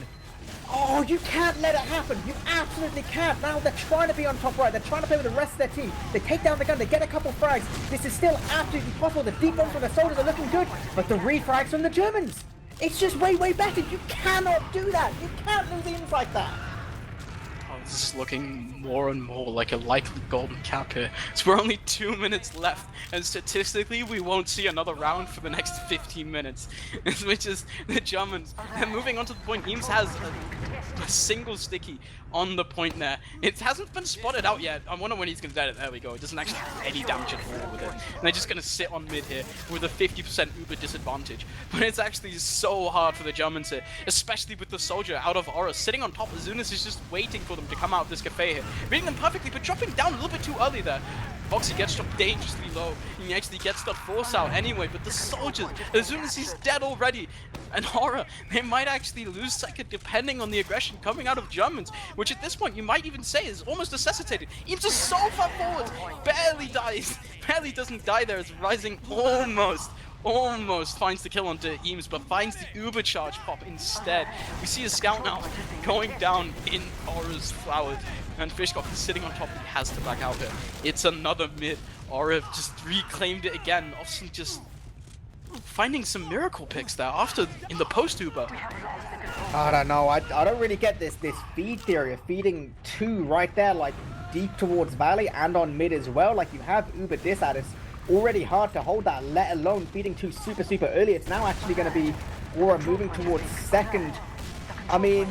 Oh, you can't let it happen. You absolutely can't. Now they're trying to be on top right. They're trying to play with the rest of their team. They take down the gun. They get a couple frags. This is still absolutely possible. The deep bombs from the soldiers are looking good, but the refrags from the Germans. It's just way better. You cannot do that. You can't lose Eames like that.
Oh, this is looking more and more like a likely golden cap here. So we're only 2 minutes left, and statistically we won't see another round for the next 15 minutes, which is the Germans. And moving on to the point, Eames has a single sticky on the point there. It hasn't been spotted out yet. I wonder when he's going to get it. There we go. It doesn't actually do any damage at all with it. And they're just going to sit on mid here with a 50% uber disadvantage. But it's actually so hard for the Germans here, especially with the soldier out of aura sitting on top. Azunas is just waiting for them to come out of this cafe here, reading them perfectly, but dropping down a little bit too early there. Foxy gets dropped dangerously low, and he actually gets the force out anyway, but the soldiers, as soon as he's dead already, and Aura, they might actually lose second depending on the aggression coming out of Germans, which at this point you might even say is almost necessitated. Eames is so far forward, barely dies, barely doesn't die there as Rising almost finds the kill onto Eames, but finds the uber charge pop instead. We see a scout now going down in Aura's flowers, and Fishcock is sitting on top. He has to back out here. It's another mid. Aura just reclaimed it again. Austin just finding some miracle picks there after in the post uber.
I don't know. I don't really get this feed theory of feeding two right there, like deep towards Valley and on mid as well. Like you have uber dis at it. Already hard to hold that, let alone feeding two super early. It's now actually going to be Aura moving towards second. I mean,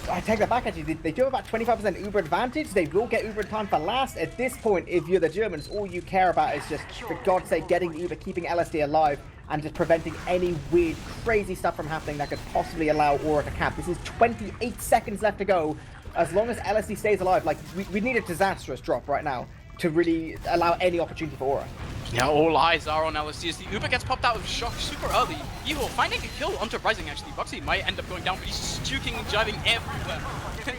I take that back actually. They do have about 25% Uber advantage. They will get Uber in time for last. At this point, if you're the Germans, all you care about is just, for God's sake, getting Uber, keeping LSD alive, and just preventing any weird, crazy stuff from happening that could possibly allow Aura to cap. This is 28 seconds left to go. As long as LSD stays alive, like, we need a disastrous drop right now to really allow any opportunity for Aura.
Yeah, all eyes are on LSD as the Uber gets popped out of shock super early. Evo finding a kill onto Rising actually. Boxy might end up going down, but he's just juking and jiving everywhere.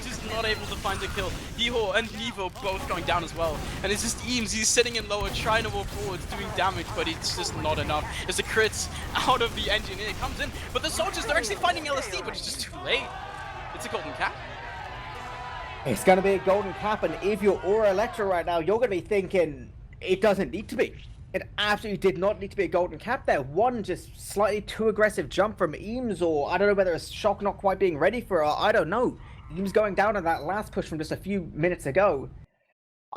Just not able to find a kill. Evo and Evo both going down as well. And it's just Eames, he's sitting in lower, trying to walk forwards, doing damage, but it's just not enough. As the crits out of the engine, and it comes in. But the soldiers, they're actually finding LSD, but it's just too late. It's a golden cap.
It's going to be a golden cap, and if you're Aura Electro right now, you're going to be thinking, it doesn't need to be. It absolutely did not need to be a golden cap there. One just slightly too aggressive jump from Eames, or I don't know whether it's shock not quite being ready for it. I don't know. Eames going down on that last push from just a few minutes ago.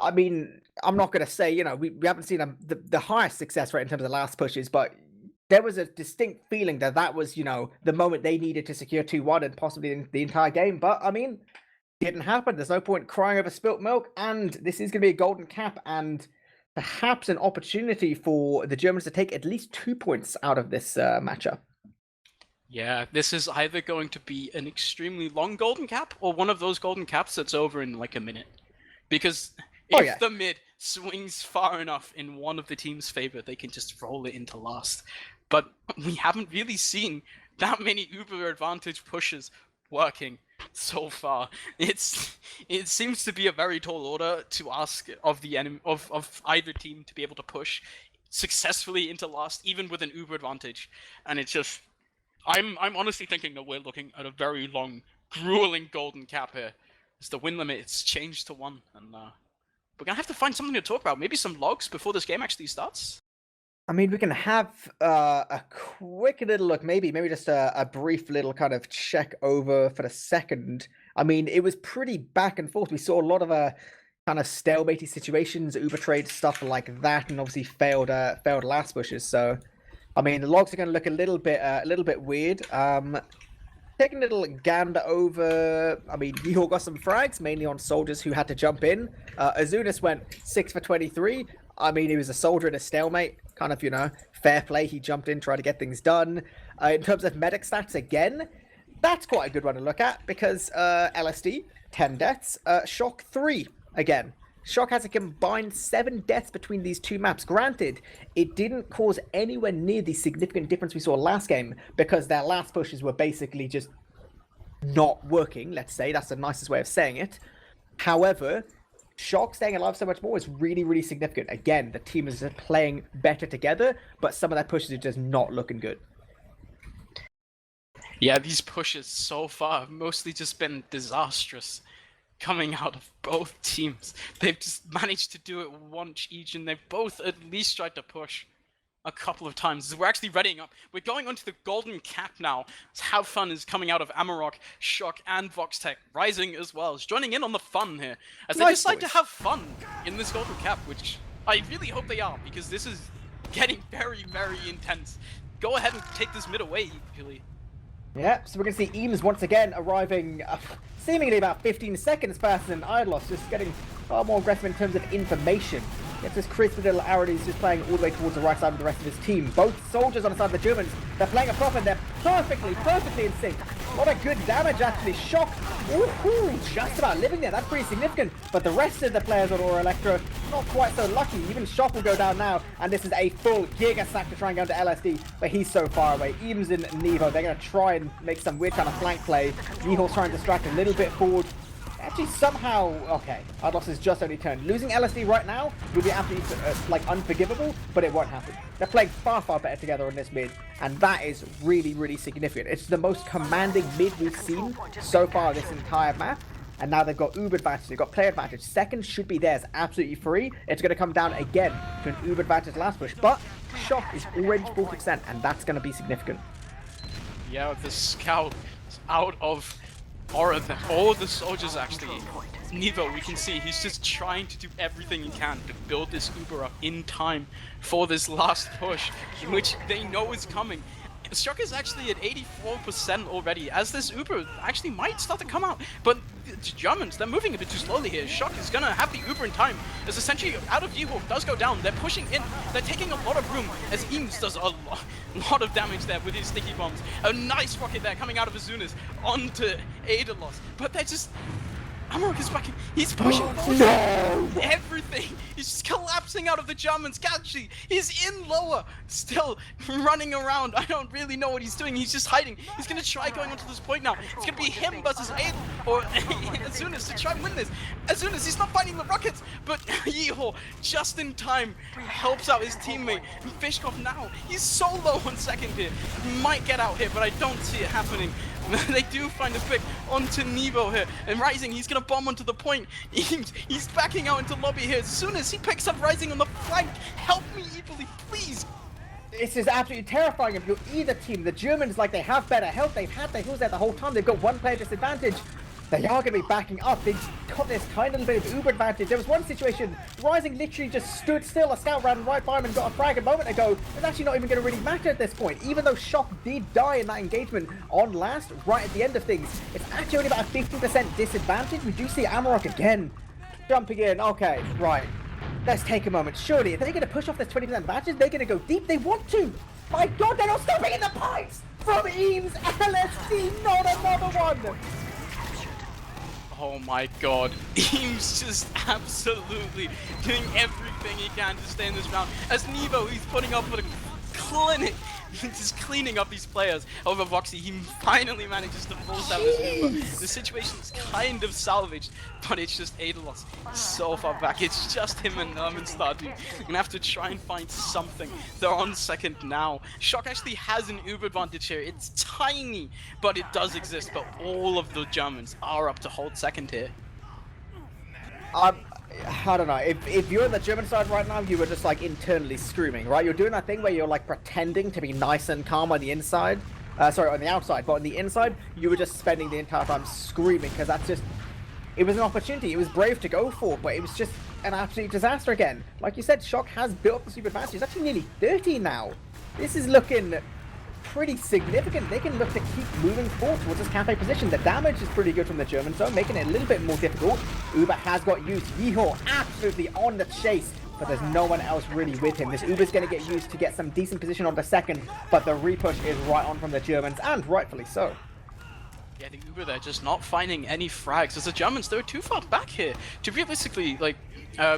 I mean, I'm not going to say, you know, we haven't seen the highest success rate in terms of last pushes, but there was a distinct feeling that that was, you know, the moment they needed to secure 2-1 and possibly the entire game. But, I mean, didn't happen. There's no point crying over spilt milk, and this is going to be a golden cap, and perhaps an opportunity for the Germans to take at least 2 points out of this matchup.
Yeah, this is either going to be an extremely long golden cap or one of those golden caps that's over in like a minute. Because if the mid swings far enough in one of the team's favor, they can just roll it into last. But we haven't really seen that many uber advantage pushes working so far. It seems to be a very tall order to ask of the enemy of either team to be able to push successfully into last, even with an uber advantage. And it's just, I'm honestly thinking that we're looking at a very long, grueling golden cap here. As the win limit, it's changed to 1, and we're gonna have to find something to talk about. Maybe some logs before this game actually starts.
I mean, we can have a quick little look, maybe just a brief little kind of check over for the second. I mean, it was pretty back and forth. We saw a lot of kind of stalematey situations, Uber trade stuff like that, and obviously failed last pushes. So, I mean, the logs are going to look a little bit weird. Taking a little gander over, I mean, Yeehor got some frags, mainly on soldiers who had to jump in. Azunas went 6 for 23. I mean, he was a soldier in a stalemate. Kind of, you know, fair play. He jumped in, tried to get things done. In terms of medic stats, again, that's quite a good one to look at because LSD, 10 deaths. Shock, 3 again. Shock has a combined 7 deaths between these two maps. Granted, it didn't cause anywhere near the significant difference we saw last game because their last pushes were basically just not working, let's say. That's the nicest way of saying it. However, Shock staying alive so much more is really, really significant. Again, the team is just playing better together, but some of their pushes are just not looking good.
Yeah, these pushes so far have mostly just been disastrous coming out of both teams. They've just managed to do it once each, and they've both at least tried to push a couple of times. We're actually readying up. We're going onto the golden cap now. How fun is coming out of Amarok, Shock, and Voxtech. Rising as well is joining in on the fun here. As they
Nice
decide to
boys.
have fun in this golden cap, which I really hope they are, because this is getting very, very intense. Go ahead and take this mid away, eepily.
Yeah, so we're going to see Eames once again arriving seemingly about 15 seconds faster than Idlos, just getting far more aggressive in terms of information. Gets this crispy little arrow, he's just playing all the way towards the right side of the rest of his team. Both soldiers on the side of the Germans, they're playing a prop and they're perfectly in sync. What a good damage actually. Shock, ooh, just about living there, that's pretty significant. But the rest of the players on Aura Electro, not quite so lucky. Even Shock will go down now, and this is a full Giga sack to try and go into LSD, but he's so far away. Eames and Nevo, they're going to try and make some weird kind of flank play. Nevo's trying to distract a little bit forward. Actually, somehow, okay, Idlos has just only turned. Losing LSD right now would be absolutely, like, unforgivable, but it won't happen. They're playing far better together on this mid, and that is really significant. It's the most commanding mid we've seen so far this entire map, and now they've got Uber advantage, they've got player advantage. Second should be theirs, absolutely free. It's going to come down again to an Uber advantage last push, but Shock is already 40%, and that's going to be significant.
Yeah, the scout is out of Aura, all the soldiers actually. Nevo, we can see he's just trying to do everything he can to build this Uber up in time for this last push, which they know is coming. Shock is actually at 84% already, as this Uber actually might start to come out, but the Germans, they're moving a bit too slowly here. Shock is gonna have the Uber in time, as essentially out of Yehawk does go down. They're pushing in, they're taking a lot of room, as Eames does a lot of damage there with his sticky bombs. A nice rocket there coming out of Azunas onto Aedalos, but they're just... Amarok is backing. He's pushing forward.
No!
Everything. He's just collapsing out of the Germans. Gachi, he's in lower, still running around. I don't really know what he's doing. He's just hiding. He's gonna try going onto this point now. It's gonna be him versus Aid or Azunas to try and win this. Azunas, he's not finding the rockets, but Yeehaw just in time helps out his teammate. Fishkov now, he's so low on second here. He might get out here, but I don't see it happening. They do find a pick onto Nevo here, and Rising, he's gonna bomb onto the point. He's backing out into lobby here. As soon as he picks up Rising on the flank, help me, eepily, please.
This is absolutely terrifying if you're either team. The Germans, like, they have better health. They've had their heals there the whole time. They've got one player disadvantage. They are going to be backing up. They've got this tiny little bit of Uber advantage. There was one situation, Rising literally just stood still. A scout ran right by him and got a frag a moment ago. It's actually not even going to really matter at this point. Even though Shock did die in that engagement on last, right at the end of things, it's actually only about a 50% disadvantage. We do see Amarok again jumping in. Okay, right. Let's take a moment. Surely, if they're going to push off this 20% advantage, they're going to go deep. They want to. My God, they're not stopping in the pipes from Eames. LSD, not another one.
Oh my God, Eames just absolutely doing everything he can to stay in this round. As Nevo, he's putting up for the clinic, just cleaning up these players. Over Voxy, he finally manages to force out his Uber. The situation is kind of salvaged, but it's just Aedalos so far back. It's just him and Stardew. You're gonna have to try and find something. They're on second now. Shock actually has an Uber advantage here. It's tiny, but it does exist. But all of the Germans are up to hold second here.
I don't know, if you're on the German side right now, you were just like internally screaming, right? You're doing that thing where you're like pretending to be nice and calm on the inside, sorry, on the outside, but on the inside, you were just spending the entire time screaming, because that's just, it was an opportunity, it was brave to go for, but it was just an absolute disaster again. Like you said, Shock has built up the super advantage. It's actually nearly 30 now. This is looking pretty significant. They can look to keep moving forward towards this cafe position. The damage is pretty good from the German zone, making it a little bit more difficult. Uber has got used. Yeehaw absolutely on the chase, but there's no one else really with him. This Uber's going to get used to get some decent position on the second, but the repush is right on from the Germans, and rightfully so.
Yeah, the Uber there just not finding any frags, as the Germans, they're too far back here to realistically, like,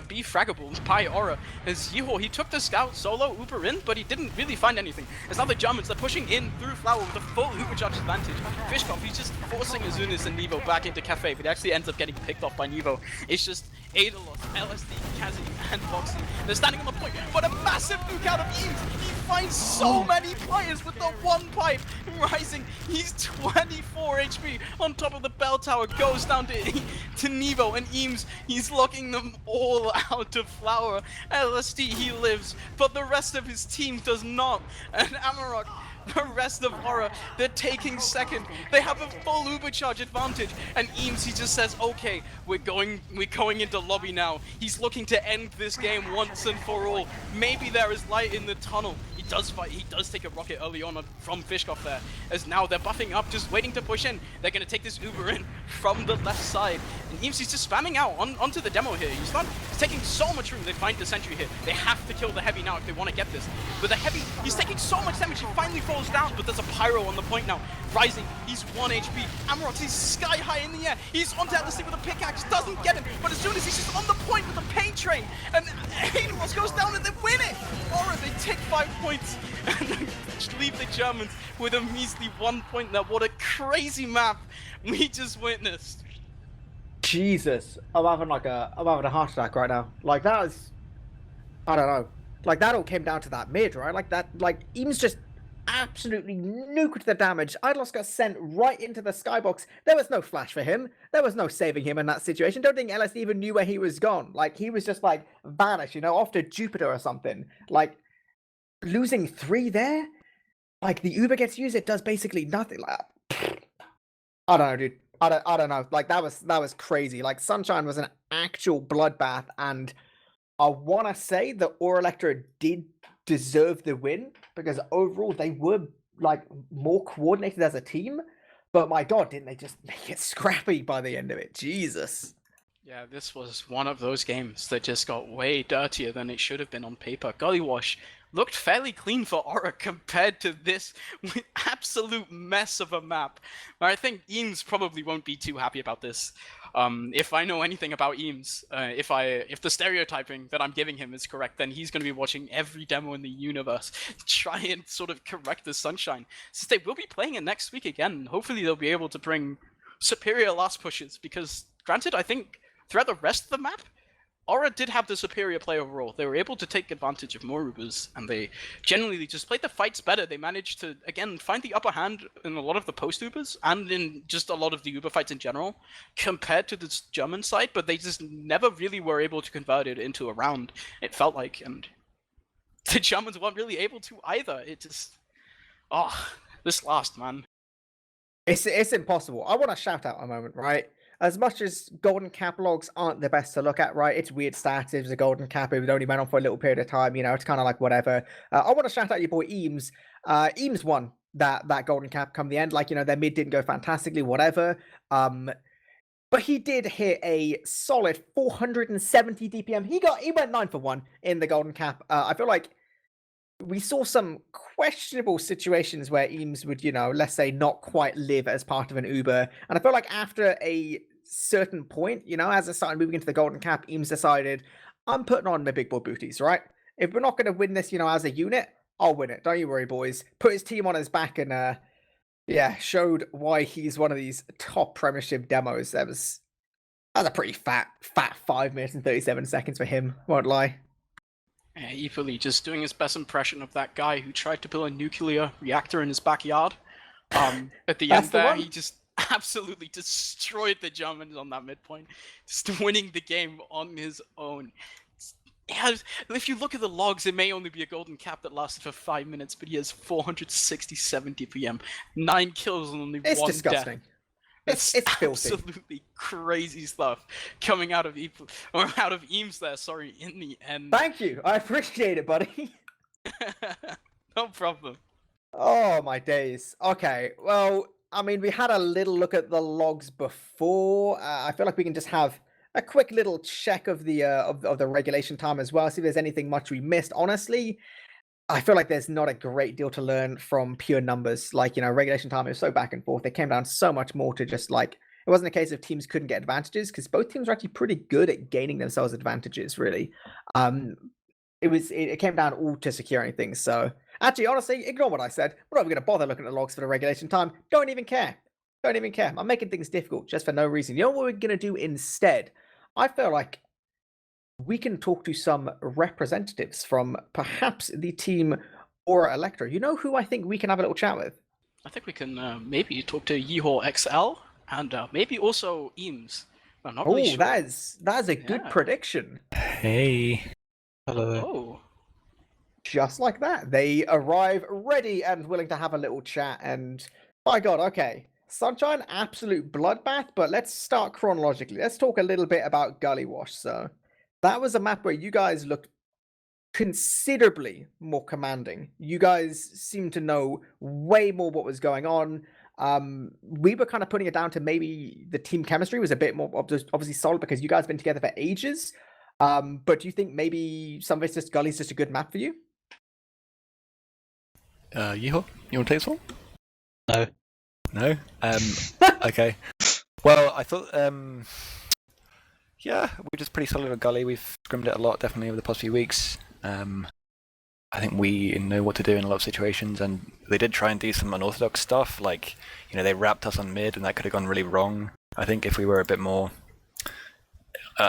be fraggable by Aura. As Yeehaw, he took the scout solo Uber in, but he didn't really find anything. As now the Germans, they're pushing in through Flower with a full Uber charge advantage. Fishkov, he's just forcing Azunas and Nevo back into Cafe, but he actually ends up getting picked off by Nevo. It's just Aedalos, LSD, Kazi, and Foxy. They're standing on the point, but a massive nuke out of Eames. He finds so many players with the one pipe. Rising, he's 24 HP HP on top of the bell tower, goes down to Nevo, and Eames, he's locking them all out of Flower. LSD, he lives, but the rest of his team does not. And Amarok, the rest of Aura, they're taking second. They have a full Ubercharge advantage, and Eames, he just says, okay, we're going into lobby now. He's looking to end this game once and for all. Maybe there is light in the tunnel. He does fight, he does take a rocket early on from Fishkoff there, as now they're buffing up, just waiting to push in. They're gonna take this Uber in from the left side, and Eames, he's just spamming out onto the demo here. He's taking so much room. They find the sentry here. They have to kill the heavy now if they want to get this. But the heavy, he's taking so much damage, he finally falls down, but there's a pyro on the point now. Rising, he's 1 HP. Amarok, he's sky high in the air. He's onto LSD with a pickaxe, doesn't get him, but as soon as he's just on the point with the pain train, and Hadelos goes down and they win it! Aura, they take 5 points, and then leave the Germans with a measly 1 point there. What a crazy map we just witnessed.
Jesus, I'm having a heart attack right now. Like that is, I don't know. Like that all came down to that mid, right? Like Eames just absolutely nuked the damage. Idlos got sent right into the skybox. There was no flash for him. There was no saving him in that situation. Don't think LS even knew where he was gone. Like he was just like vanished, you know, off to Jupiter or something. Like losing 3 there. Like the Uber gets used, it does basically nothing. Like I don't know, dude. I don't know. Like that was crazy. Like Sunshine was an actual bloodbath, and I want to say that Aura Electro did deserve the win because overall they were like more coordinated as a team. But my God, didn't they just make it scrappy by the end of it? Jesus.
Yeah, this was one of those games that just got way dirtier than it should have been on paper. Gullywash looked fairly clean for Aura compared to this absolute mess of a map. I think Eames probably won't be too happy about this. If I know anything about Eames, if the stereotyping that I'm giving him is correct, then he's going to be watching every demo in the universe to try and sort of correct the Sunshine. Since they will be playing it next week again, hopefully they'll be able to bring superior last pushes, because granted, I think throughout the rest of the map, Aura did have the superior play overall. They were able to take advantage of more Ubers, and they generally just played the fights better. They managed to, again, find the upper hand in a lot of the post-Ubers, and in just a lot of the Uber fights in general, compared to the German side, but they just never really were able to convert it into a round, it felt like, and the Germans weren't really able to either. It just... oh, this last, man.
It's impossible. I want to shout out a moment, right? As much as golden cap logs aren't the best to look at, right? It's weird stats. It was a golden cap. It only went on for a little period of time. You know, it's kind of like whatever. I want to shout out your boy Eames. Eames won that golden cap come the end. Like, you know, their mid didn't go fantastically, whatever. But he did hit a solid 470 DPM. He went 9 for 1 in the golden cap. I feel like we saw some questionable situations where Eames would, you know, let's say not quite live as part of an Uber. And I feel like after a certain point, you know, as it started moving into the golden cap, Eames decided, I'm putting on my big boy booties, right? If we're not going to win this, you know, as a unit, I'll win it. Don't you worry, boys. Put his team on his back and, yeah, showed why he's one of these top premiership demos. That was a pretty fat 5 minutes and 37 seconds for him, won't lie.
Yeah, eepily just doing his best impression of that guy who tried to build a nuclear reactor in his backyard. At the end there, he just absolutely destroyed the Germans on that midpoint, just winning the game on his own. Yeah, if you look at the logs, it may only be a golden cap that lasted for 5 minutes, but he has 467 DPM, 9 kills and only 1 death.
It's disgusting. It's filthy.
Absolutely crazy stuff coming out of Eames there, sorry, in the end.
Thank you. I appreciate it, buddy.
No problem.
Oh, my days. Okay, well, I mean, we had a little look at the logs before. I feel like we can just have a quick little check of the regulation time as well, see if there's anything much we missed. Honestly, I feel like there's not a great deal to learn from pure numbers. Like, you know, regulation time is so back and forth. It came down so much more to just like, it wasn't a case of teams couldn't get advantages, because both teams were actually pretty good at gaining themselves advantages, really. It came down all to securing things. So actually, honestly, ignore what I said. We're not even going to bother looking at the logs for the regulation time. Don't even care. Don't even care. I'm making things difficult just for no reason. You know what we're going to do instead? I feel like we can talk to some representatives from perhaps the team Aura Electro. You know who I think we can have a little chat with?
I think we can maybe talk to Yeehor XL and maybe also Eames. I'm not really
Oh,
sure.
that is a good
Yeah.
prediction.
Hey. Hello.
Oh.
Just like that, they arrive ready and willing to have a little chat. And my God, okay, Sunshine, absolute bloodbath. But let's start chronologically. Let's talk a little bit about Gully Wash. So that was a map where you guys looked considerably more commanding. You guys seem to know way more what was going on. We were kind of putting it down to maybe the team chemistry was a bit more obviously solid because you guys have been together for ages. But do you think maybe some of it's just Gully's just a good map for you?
Yeehaw, you want to take this one?
No.
No? Okay. Well, I thought, yeah, we're just pretty solid with Gully. We've scrimmed it a lot, definitely, over the past few weeks. I think we know what to do in a lot of situations, and they did try and do some unorthodox stuff, like, they wrapped us on mid, and that could have gone really wrong. I think if we were a bit more...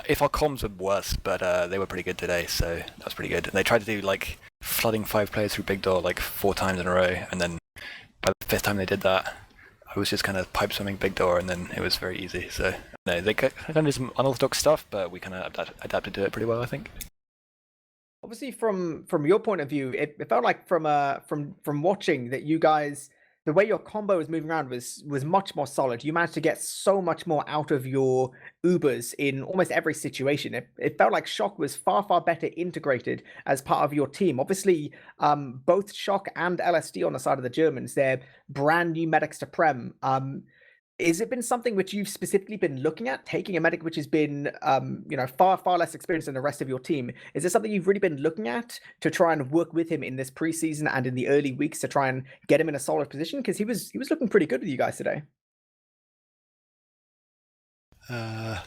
if our comms were worse, but they were pretty good today, so that was pretty good. And they tried to do, like, flooding 5 players through big door, like, 4 times in a row, and then by the 5th time they did that, I was just kind of pipe swimming big door, and then it was very easy. So, no, they kind of did some unorthodox stuff, but we kind of adapted to it pretty well, I think.
Obviously, from your point of view, it felt like from watching that you guys, the way your combo was moving around was much more solid. You managed to get so much more out of your Ubers in almost every situation. It felt like Shock was far better integrated as part of your team. Obviously, both Shock and LSD on the side of the Germans, they're brand new medics to Prem. Has it been something which you've specifically been looking at, taking a medic which has been, far less experienced than the rest of your team? Is this something you've really been looking at to try and work with him in this preseason and in the early weeks to try and get him in a solid position? Because he was looking pretty good with you guys today.
Well,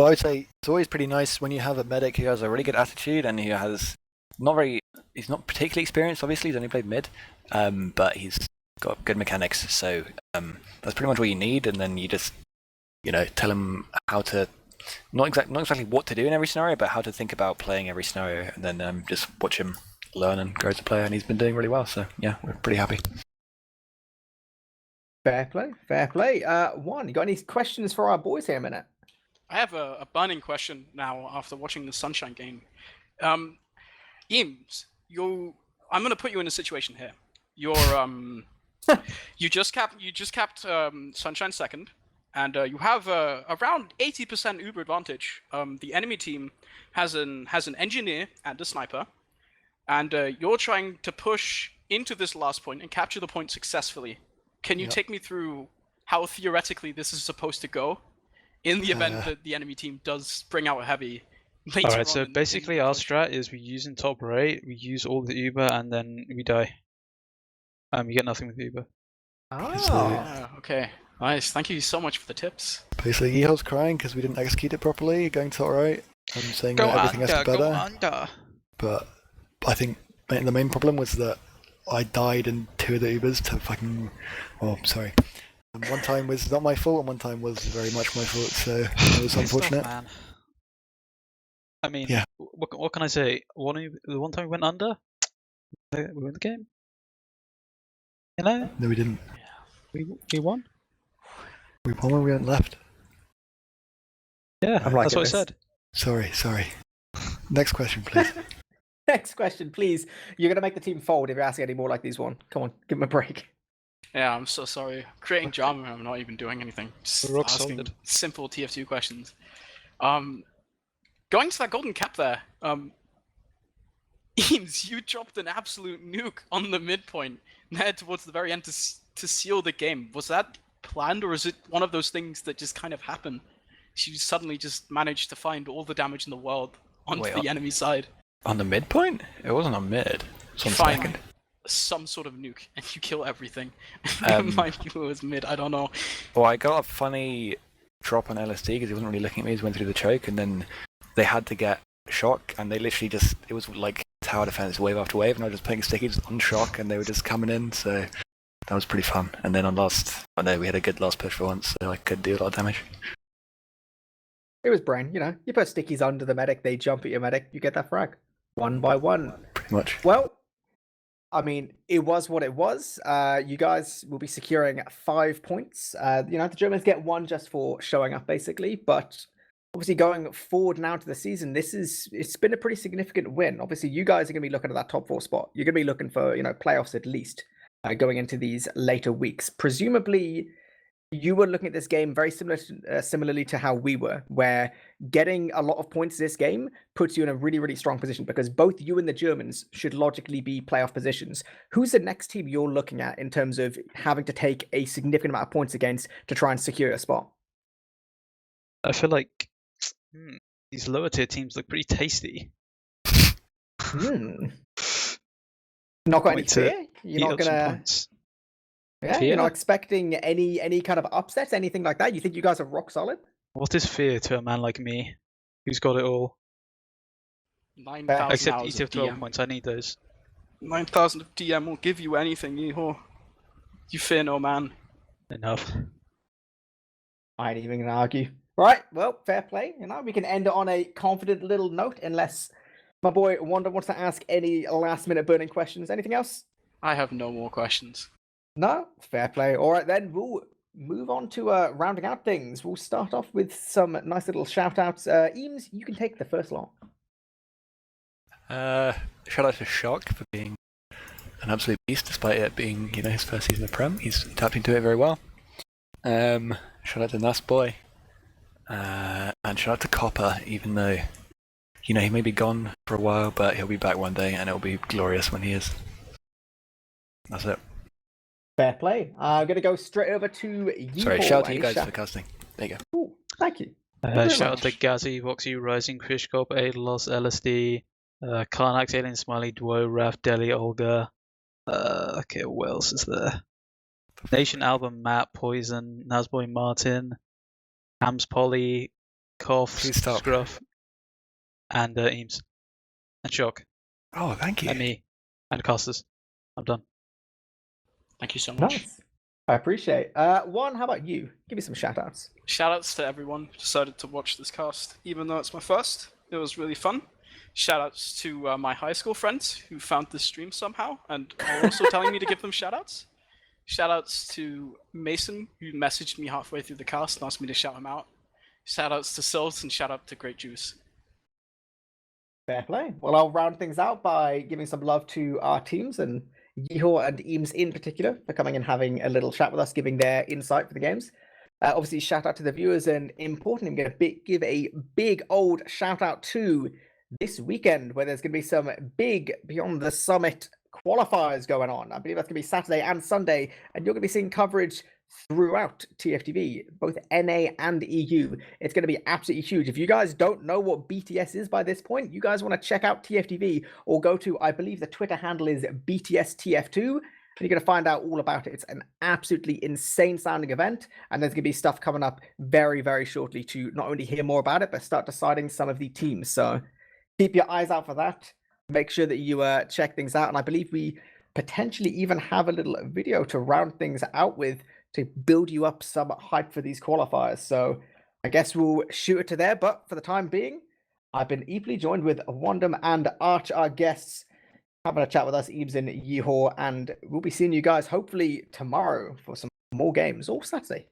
I would say it's always pretty nice when you have a medic who has a really good attitude and who has he's not particularly experienced, obviously, he's only played mid, but he's got good mechanics, so that's pretty much what you need, and then you just, tell him how to, not exactly what to do in every scenario, but how to think about playing every scenario, and then just watch him learn and grow as a player, and he's been doing really well, so yeah, we're pretty happy.
Fair play. Juan, you got any questions for our boys here a minute?
I have a burning question now after watching the Sunshine game. Eames, I'm going to put you in a situation here. You just capped Sunshine second, and you have around 80% Uber advantage. The enemy team has an engineer and a sniper, and you're trying to push into this last point and capture the point successfully. Can you take me through how theoretically this is supposed to go in the event that the enemy team does bring out a heavy later on?
Alright, so basically our strat is we use in top right, we use all the Uber, and then we die. You get nothing with Uber.
Oh,
okay. Nice. Thank you so much for the tips.
Basically, Yeehaul's crying because we didn't execute it properly, going to right, and saying
Go
that everything has to be better.
Go under.
But I think the main problem was that I died in 2 of the Ubers to fucking... Oh, sorry. And one time was not my fault, and one time was very much my fault, so it was unfortunate.
Man. I mean,
yeah.
What can I say? The one time we went under, we won the game.
No, we didn't.
We won?
We won when we went left.
Yeah, that's what I said.
Sorry. Next question, please.
Next question, please. You're going to make the team fold if you're asking any more like these one. Come on, give him a break.
Yeah, I'm so sorry. Creating drama, I'm not even doing anything. Just asking
solid.
simple TF2 questions. Going to that golden cap there, Eames, you dropped an absolute nuke on the midpoint there towards the very end to seal the game. Was that planned, or is it one of those things that just kind of happened? You suddenly just managed to find all the damage in the world onto the enemy side.
On the midpoint? It wasn't on mid. It was on
Find
second.
some sort of nuke and you kill everything. Never mind you it was mid, I don't know.
Well, I got a funny drop on LSD because he wasn't really looking at me, he just went through the choke, and then they had to get Shock, and they literally just, it was like tower defense wave after wave, and I was just putting stickies on Shock, and they were just coming in, so that was pretty fun. And then on we had a good last push for once, so I could do a lot of damage.
It was brain, you put stickies under the medic, they jump at your medic, you get that frag. 1 by 1.
Pretty much.
Well, I mean, it was what it was. You guys will be securing 5 points. The Germans get 1 just for showing up, basically. But obviously, going forward now to the season, it's been a pretty significant win. Obviously, you guys are going to be looking at that top 4 spot. You're going to be looking for playoffs at least going into these later weeks. Presumably, you were looking at this game very similarly to how we were, where getting a lot of points this game puts you in a really, really strong position because both you and the Germans should logically be playoff positions. Who's the next team you're looking at in terms of having to take a significant amount of points against to try and secure a spot?
I feel like these lower tier teams look pretty tasty.
Not got any fear? You're not gonna. Yeah,
Fear?
you're not expecting any kind of upsets, anything like that? You think you guys are rock solid?
What is fear to a man like me, who's got it all?
9,000
Except
hours of
ETF2L
DM.
points, I need those.
9,000 of DM will give you anything, Yeehaw. You fear no man.
Enough.
I ain't even gonna argue. Right, well, fair play. We can end it on a confident little note, unless my boy Wandum wants to ask any last-minute burning questions. Anything else?
I have no more questions.
No? Fair play. All right, then we'll move on to rounding out things. We'll start off with some nice little shout-outs. Eames, you can take the first lot.
Shout out to Shock for being an absolute beast, despite it being his first season of Prem. He's tapped into it very well. Shout out to Nasboy. And shout out to Copper, even though he may be gone for a while, but he'll be back one day, and it'll be glorious when he is. That's it.
Fair play. I'm going to go straight over to Yeehaw.
Sorry, shout out to you guys for casting. There you go.
Ooh, thank you.
Shout out to Gazzy, Voxy, Rising, Fishcop, Adelos, LSD, Karnak, Alien Smiley, Dwo, Raf, Deli, Olga. Okay, what else is there? Nation Album, Matt, Poison, Nazboy, Martin, Hams, Polly, Cough, Scruff, and Eames. And Shock.
Oh, thank you.
And me. And Casters. I'm done.
Thank you so much.
Nice. I appreciate it. Juan, how about you? Give me some shout-outs.
Shoutouts to everyone who decided to watch this cast, even though it's my first. It was really fun. Shoutouts to my high school friends who found this stream somehow and are also telling me to give them shoutouts. Shoutouts to Mason, who messaged me halfway through the cast and asked me to shout him out. Shoutouts to Silt and shout out to Great Juice.
Fair play. Well, I'll round things out by giving some love to our teams and Yeehaw and Eames in particular for coming and having a little chat with us, giving their insight for the games. Obviously, shout out to the viewers, and important, I'm going to give a big old shout out to this weekend, where there's going to be some big Beyond the Summit qualifiers going on. I believe that's going to be Saturday and Sunday, and you're going to be seeing coverage throughout TFTV, both NA and EU. It's going to be absolutely huge. If you guys don't know what BTS is by this point, you guys want to check out TFTV or go to, I believe the Twitter handle is BTSTF2, and you're going to find out all about it. It's an absolutely insane sounding event, and there's going to be stuff coming up very, very shortly to not only hear more about it, but start deciding some of the teams. So keep your eyes out for that. Make sure that you check things out, and I believe we potentially even have a little video to round things out with to build you up some hype for these qualifiers. So I guess we'll shoot it to there. But for the time being, I've been eepily joined with Wandum and Arch, our guests, having a chat with us, Eames and Yeehaw, and we'll be seeing you guys hopefully tomorrow for some more games, or Saturday.